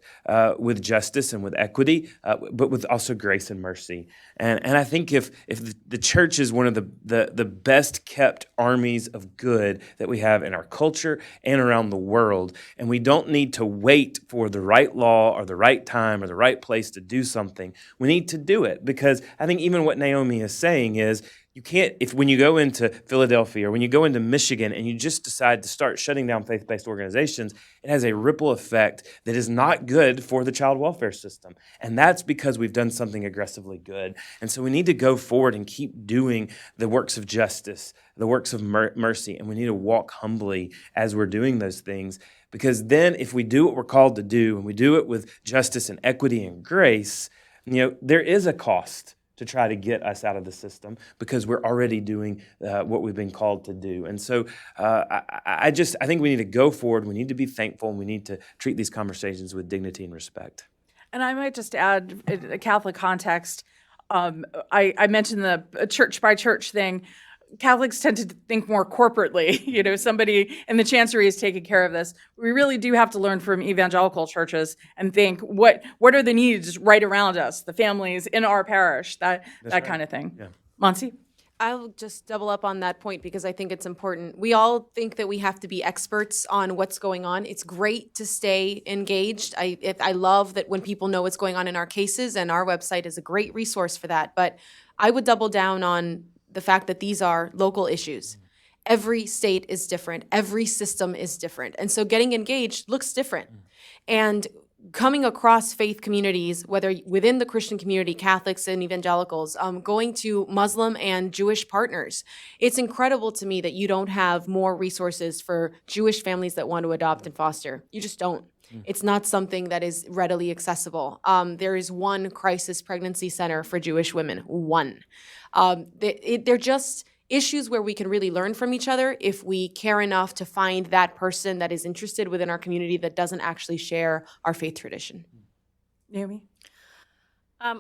with justice and with equity, but with also grace and mercy. And I think if the church is one of the best kept armies of good that we have in our culture and around the world, and we don't need to wait for the right law or the right time or the right place to do something, we need to do it. Because I think even what Naomi is saying is, you can't, when you go into Philadelphia or when you go into Michigan and you just decide to start shutting down faith-based organizations, it has a ripple effect that is not good for the child welfare system. And that's because we've done something aggressively good. And so we need to go forward and keep doing the works of justice, the works of mercy, and we need to walk humbly as we're doing those things. Because then if we do what we're called to do, and we do it with justice and equity and grace, there is a cost to try to get us out of the system, because we're already doing what we've been called to do. And so I think we need to go forward. We need to be thankful, and we need to treat these conversations with dignity and respect.
And I might just add a Catholic context. I mentioned the church by church thing. Catholics tend to think more corporately. Somebody in the chancery is taking care of this. We really do have to learn from evangelical churches and think, what are the needs right around us, the families in our parish, that kind of thing.
Yeah.
Monsi?
I'll just double up on that point because I think it's important. We all think that we have to be experts on what's going on. It's great to stay engaged. I love that when people know what's going on in our cases, and our website is a great resource for that. But I would double down on the fact that these are local issues. Every state is different. Every system is different. And so getting engaged looks different. And coming across faith communities, whether within the Christian community, Catholics and evangelicals, going to Muslim and Jewish partners, it's incredible to me that you don't have more resources for Jewish families that want to adopt and foster. You just don't. It's not something that is readily accessible. There is one crisis pregnancy center for Jewish women, one. They're just issues where we can really learn from each other if we care enough to find that person that is interested within our community that doesn't actually share our faith tradition.
Naomi?
I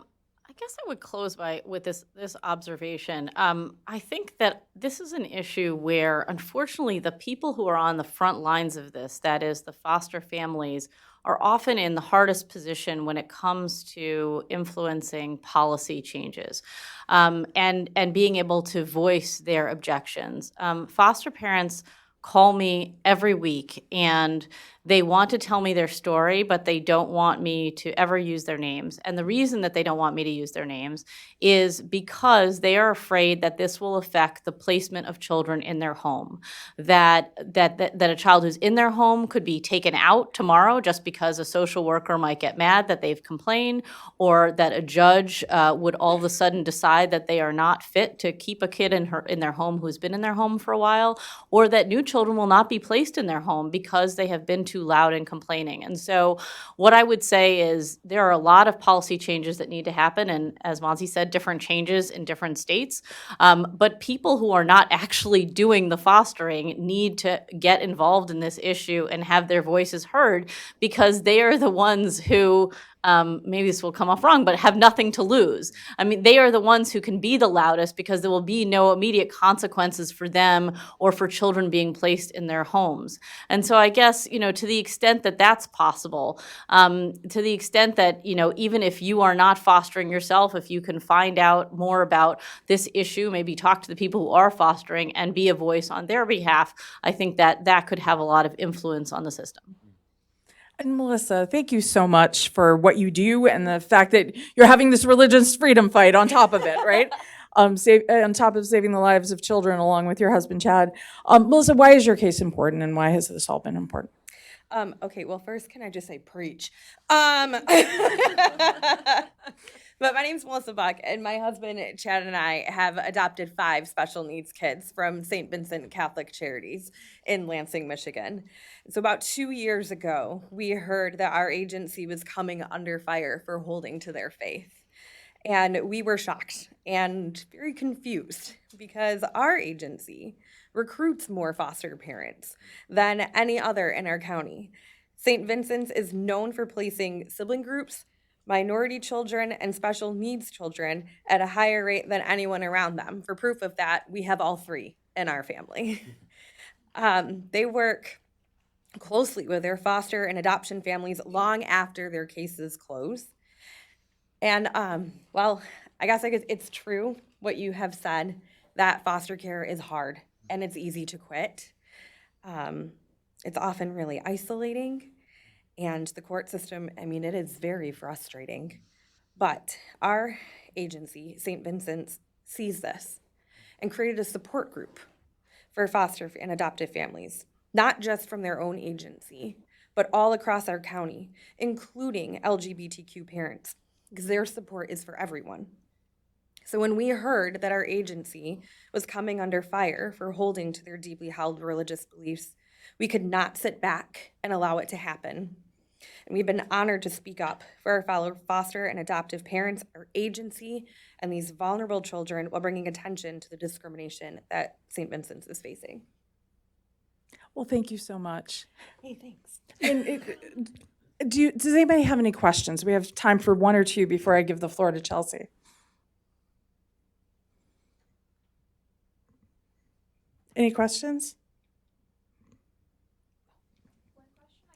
guess I would close with this observation. I think that this is an issue where, unfortunately, the people who are on the front lines of this, that is, the foster families, are often in the hardest position when it comes to influencing policy changes, and being able to voice their objections. Foster parents call me every week, and they want to tell me their story, but they don't want me to ever use their names. And the reason that they don't want me to use their names is because they are afraid that this will affect the placement of children in their home. That a child who's in their home could be taken out tomorrow just because a social worker might get mad that they've complained, or that a judge would all of a sudden decide that they are not fit to keep a kid in their home who's been in their home for a while, or that new children will not be placed in their home because they have been too loud and complaining. And so what I would say is there are a lot of policy changes that need to happen, and as Monty said, different changes in different states. But people who are not actually doing the fostering need to get involved in this issue and have their voices heard, because they are the ones who, maybe this will come off wrong, but have nothing to lose. I mean, they are the ones who can be the loudest because there will be no immediate consequences for them or for children being placed in their homes. And so I guess, to the extent that that's possible, to the extent that, even if you are not fostering yourself, if you can find out more about this issue, maybe talk to the people who are fostering and be a voice on their behalf, I think that that could have a lot of influence on the system.
And Melissa, thank you so much for what you do and the fact that you're having this religious freedom fight on top of it, right? On top of saving the lives of children along with your husband, Chad. Melissa, why is your case important, and why has this all been important?
Okay, well, first, can I just say preach? But my name's Melissa Buck, and my husband, Chad, and I have adopted 5 special needs kids from St. Vincent Catholic Charities in Lansing, Michigan. So about 2 years ago, we heard that our agency was coming under fire for holding to their faith. And we were shocked and very confused because our agency recruits more foster parents than any other in our county. St. Vincent's is known for placing sibling groups, minority children, and special needs children at a higher rate than anyone around them. For proof of that, we have all 3 in our family. They work closely with their foster and adoption families long after their cases close. And, well, I guess it's true what you have said, that foster care is hard and it's easy to quit. It's often really isolating. And the court system, it is very frustrating. But our agency, St. Vincent's, sees this and created a support group for foster and adoptive families, not just from their own agency, but all across our county, including LGBTQ parents, because their support is for everyone. So when we heard that our agency was coming under fire for holding to their deeply held religious beliefs, we could not sit back and allow it to happen. And we've been honored to speak up for our fellow foster and adoptive parents, our agency, and these vulnerable children while bringing attention to the discrimination that St. Vincent's is facing.
Well, thank you so much.
Hey, thanks.
And does anybody have any questions? We have time for 1 or 2 before I give the floor to Chelsea. Any questions?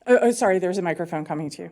Oh, sorry, there's a microphone coming to you.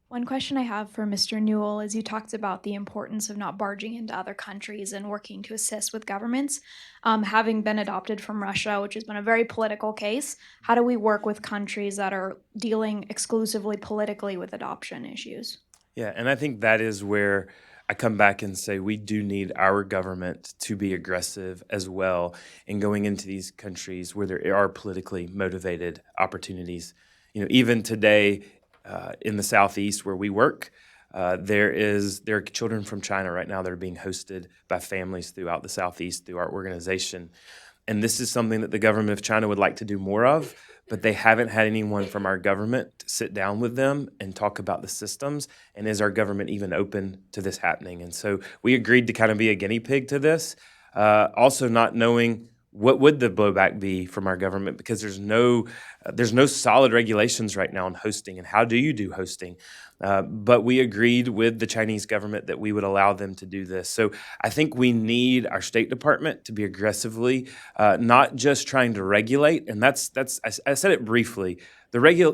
One question I have for Mr. Newell is you talked about the importance of not barging into other countries and working to assist with governments. Having been adopted from Russia, which has been a very political case, how do we work with countries that are dealing exclusively politically with adoption issues?
Yeah, and I think that is where I come back and say we do need our government to be aggressive as well in going into these countries where there are politically motivated opportunities. Even today in the Southeast where we work, there are children from China right now that are being hosted by families throughout the Southeast through our organization. And this is something that the government of China would like to do more of, but they haven't had anyone from our government to sit down with them and talk about the systems. And is our government even open to this happening? And so we agreed to kind of be a guinea pig to this, also not knowing what would the blowback be from our government, because there's no solid regulations right now on hosting and how do you do hosting. But we agreed with the Chinese government that we would allow them to do this. So I think we need our State Department to be aggressively not just trying to regulate, and that's I said it briefly.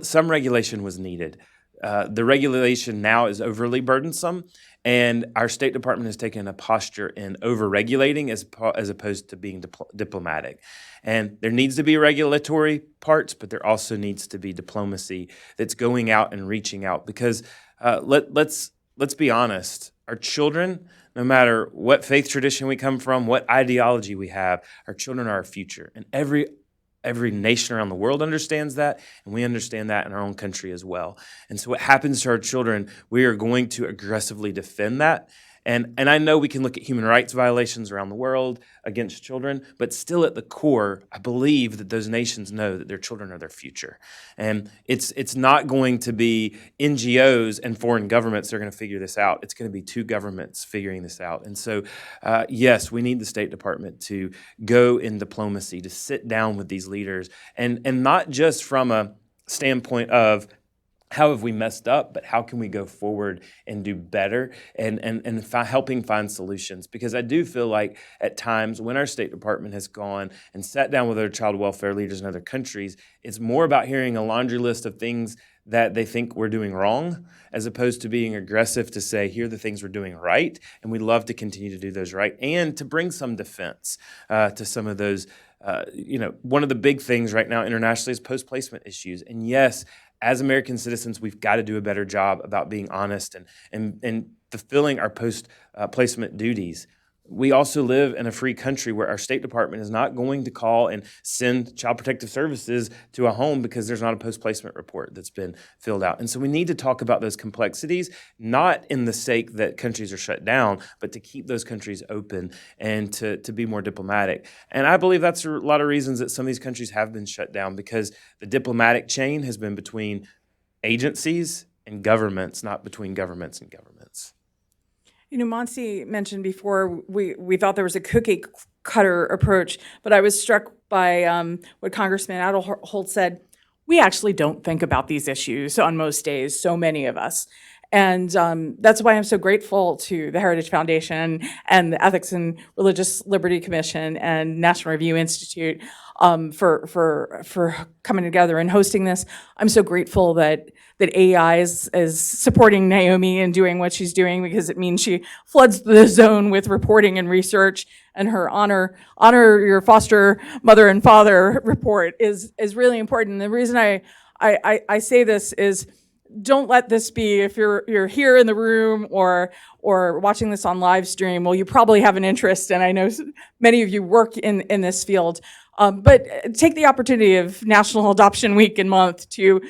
Some regulation was needed. The regulation now is overly burdensome, and our State Department has taken a posture in over-regulating as opposed to being diplomatic. And there needs to be regulatory parts, but there also needs to be diplomacy that's going out and reaching out. Because let's be honest, our children, no matter what faith tradition we come from, what ideology we have, our children are our future. And every nation around the world understands that, and we understand that in our own country as well. And so what happens to our children, we are going to aggressively defend that. And I know we can look at human rights violations around the world against children, but still at the core, I believe that those nations know that their children are their future. And it's not going to be NGOs and foreign governments that are going to figure this out. It's going to be two governments figuring this out. And so, yes, we need the State Department to go in diplomacy, to sit down with these leaders, and not just from a standpoint of how have we messed up, but how can we go forward and do better and helping find solutions? Because I do feel like at times when our State Department has gone and sat down with other child welfare leaders in other countries, it's more about hearing a laundry list of things that they think we're doing wrong, as opposed to being aggressive to say, here are the things we're doing right, and we'd love to continue to do those right, and to bring some defense to some of those. One of the big things right now internationally is post-placement issues. And yes, as American citizens, we've got to do a better job about being honest and fulfilling our post-placement duties. We also live in a free country where our State Department is not going to call and send Child Protective Services to a home because there's not a post-placement report that's been filled out. And so we need to talk about those complexities, not in the sake that countries are shut down, but to keep those countries open and to be more diplomatic. And I believe that's a lot of reasons that some of these countries have been shut down, because the diplomatic chain has been between agencies and governments, not between governments and governments.
You know, Monsi mentioned before we thought there was a cookie cutter approach, but I was struck by what Congressman Aderholt said. We actually don't think about these issues on most days, so many of us. And that's why I'm so grateful to the Heritage Foundation and the Ethics and Religious Liberty Commission and National Review Institute for coming together and hosting this. I'm so grateful that AEI is supporting Naomi and doing what she's doing, because it means she floods the zone with reporting and research, and her honor your foster mother and father report is really important. And the reason I say this is, don't let this be, if you're here in the room or watching this on live stream, well, you probably have an interest, and I know many of you work in this field. But take the opportunity of National Adoption Week and month to,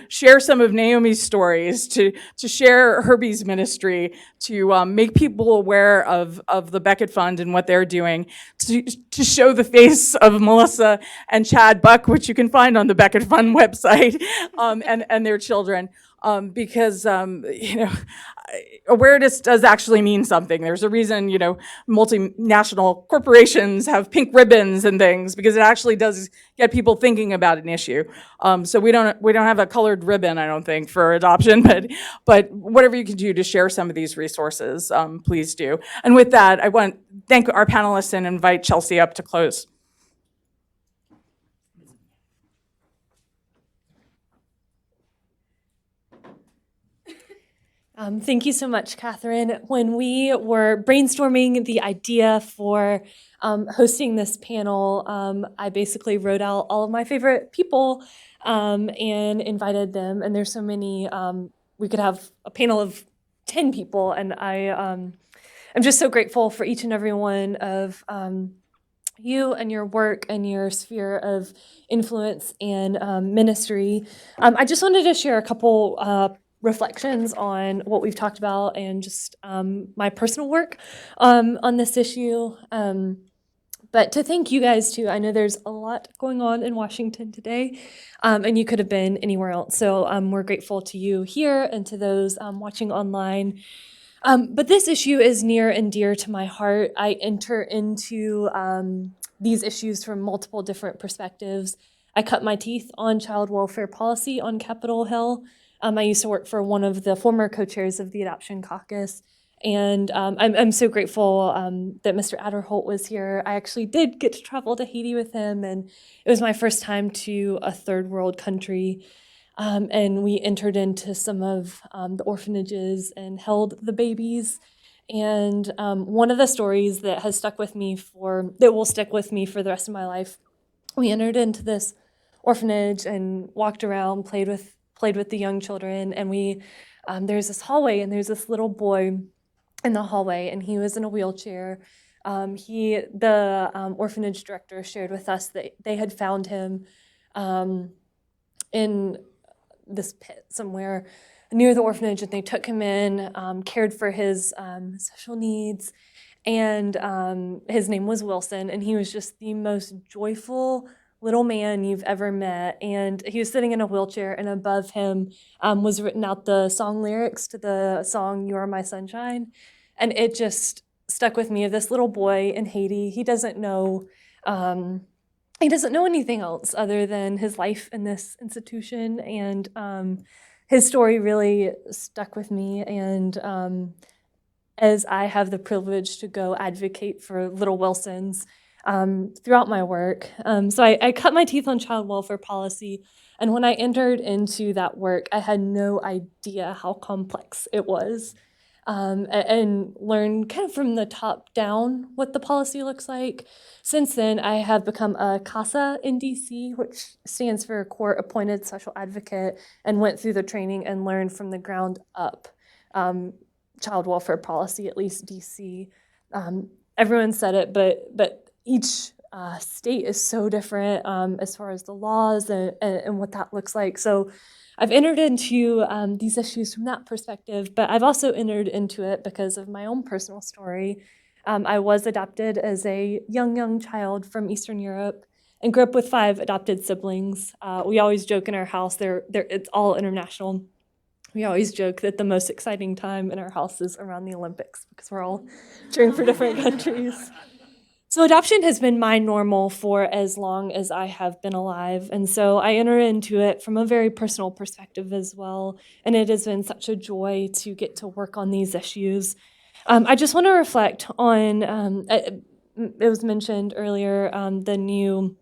share some of Naomi's stories, to share Herbie's ministry, to make people aware of the Beckett Fund and what they're doing, to show the face of Melissa and Chad Buck, which you can find on the Beckett Fund website, and their children. Because awareness does actually mean something. There's a reason, multinational corporations have pink ribbons and things, because it actually does get people thinking about an issue. So we don't have a colored ribbon, I don't think, for adoption, but whatever you can do to share some of these resources, please do. And with that, I want to thank our panelists and invite Chelsea up to close.
Thank you so much, Catherine. When we were brainstorming the idea for hosting this panel, I basically wrote out all of my favorite people and invited them. And there's so many, we could have a panel of 10 people. And I'm just so grateful for each and every one of you and your work and your sphere of influence and ministry. I just wanted to share a couple reflections on what we've talked about and just my personal work on this issue. But to thank you guys too. I know there's a lot going on in Washington today, and you could have been anywhere else. So we're grateful to you here and to those watching online. But this issue is near and dear to my heart. I enter into these issues from multiple different perspectives. I cut my teeth on child welfare policy on Capitol Hill. I used to work for one of the former co-chairs of the Adoption Caucus. And I'm so grateful that Mr. Aderholt was here. I actually did get to travel to Haiti with him, and it was my first time to a third world country. And we entered into some of the orphanages and held the babies. And one of the stories that has stuck with me that will stick with me for the rest of my life, we entered into this orphanage and walked around, played with the young children, and there's this hallway, and there's this little boy in the hallway, and he was in a wheelchair. The orphanage director shared with us that they had found him in this pit somewhere near the orphanage, and they took him in, cared for his social needs, and his name was Wilson, and he was just the most joyful little man you've ever met. And he was sitting in a wheelchair, and above him was written out the song lyrics to the song "You Are My Sunshine," and it just stuck with me, of this little boy in Haiti. He doesn't know anything else other than his life in this institution, and his story really stuck with me. And as I have the privilege to go advocate for little Wilsons throughout my work. So I cut my teeth on child welfare policy, and when I entered into that work, I had no idea how complex it was, and learned kind of from the top down what the policy looks like. Since then, I have become a CASA in DC, which stands for Court Appointed Special Advocate, and went through the training and learned from the ground up child welfare policy, at least DC. Everyone said it, but each state is so different as far as the laws and what that looks like. So I've entered into these issues from that perspective, but I've also entered into it because of my own personal story. I was adopted as a young child from Eastern Europe and grew up with 5 adopted siblings. We always joke in our house, it's all international. We always joke that the most exciting time in our house is around the Olympics because we're all cheering for different countries. So adoption has been my normal for as long as I have been alive. And so I enter into it from a very personal perspective as well. And it has been such a joy to get to work on these issues. I just want to reflect on, it was mentioned earlier, the new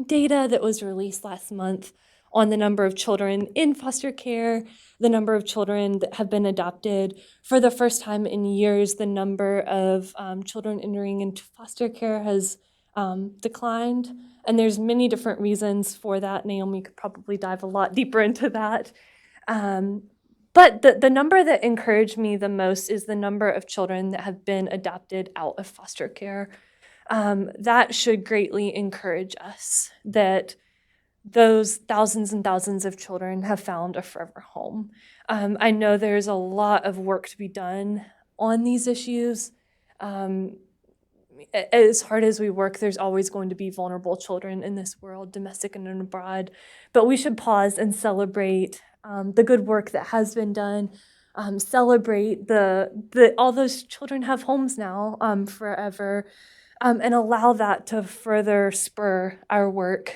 data that was released last month on the number of children in foster care, the number of children that have been adopted. For the first time in years, the number of children entering into foster care has declined. And there's many different reasons for that. Naomi could probably dive a lot deeper into that. But the number that encouraged me the most is the number of children that have been adopted out of foster care. That should greatly encourage us that those thousands and thousands of children have found a forever home. I know there's a lot of work to be done on these issues. As hard as we work, there's always going to be vulnerable children in this world, domestic and abroad. But we should pause and celebrate the good work that has been done. Celebrate all those children have homes now forever, and allow that to further spur our work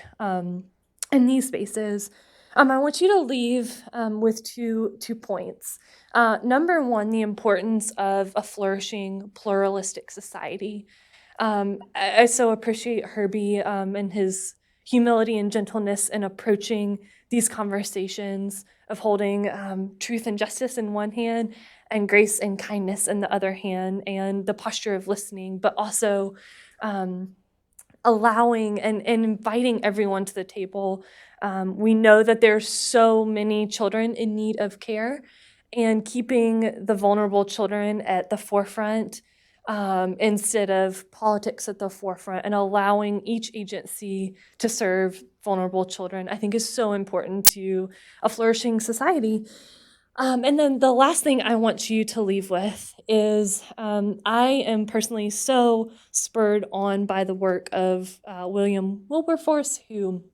in these spaces. I want you to leave with two points. Number one, the importance of a flourishing, pluralistic society. I so appreciate Herbie and his humility and gentleness in approaching these conversations of holding truth and justice in one hand and grace and kindness in the other hand, and the posture of listening, but also allowing and inviting everyone to the table. We know that there's so many children in need of care, and keeping the vulnerable children at the forefront instead of politics at the forefront, and allowing each agency to serve vulnerable children, I think is so important to a flourishing society. And then the last thing I want you to leave with is I am personally so spurred on by the work of William Wilberforce, who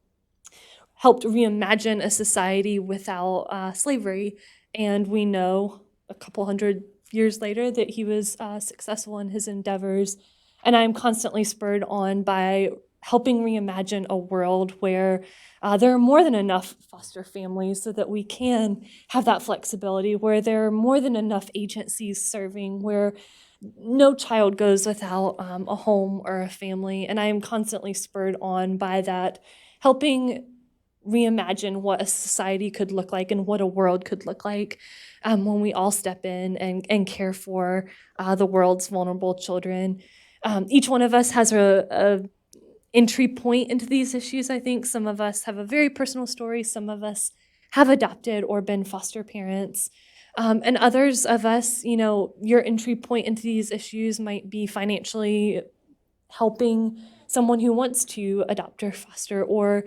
helped reimagine a society without slavery. And we know a couple hundred years later that he was successful in his endeavors. And I'm constantly spurred on by helping reimagine a world where there are more than enough foster families so that we can have that flexibility, where there are more than enough agencies serving, where no child goes without a home or a family. And I am constantly spurred on by that, helping reimagine what a society could look like and what a world could look like when we all step in and care for the world's vulnerable children. Each one of us has a entry point into these issues, I think. Some of us have a very personal story. Some of us have adopted or been foster parents. And others of us, your entry point into these issues might be financially helping someone who wants to adopt or foster, or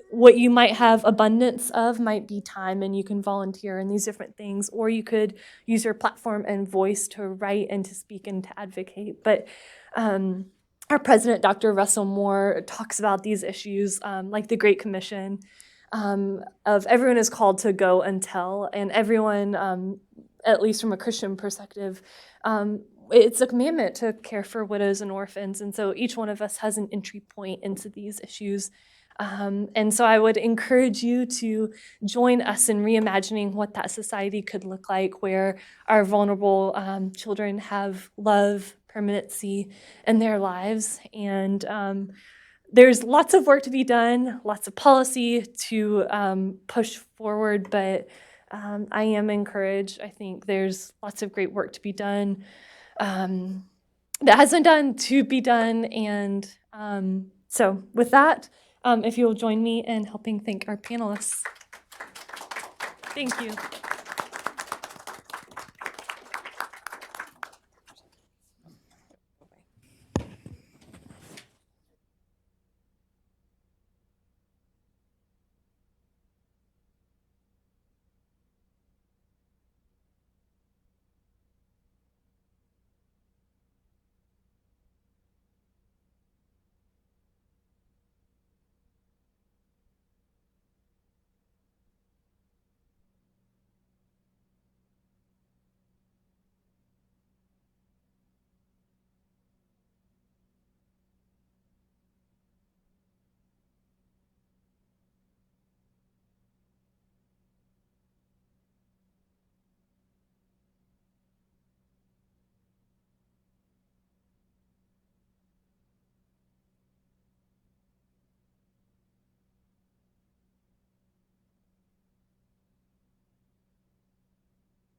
what you might have abundance of might be time, and you can volunteer in these different things, or you could use your platform and voice to write and to speak and to advocate. But our president, Dr. Russell Moore, talks about these issues like the Great Commission of everyone is called to go and tell, and everyone, at least from a Christian perspective, it's a commandment to care for widows and orphans, and so each one of us has an entry point into these issues. And so I would encourage you to join us in reimagining what that society could look like, where our vulnerable children have love, permanency in their lives. And there's lots of work to be done, lots of policy to push forward, but I am encouraged. I think there's lots of great work to be done that hasn't done to be done. And so with that, if you'll join me in helping thank our panelists. Thank you.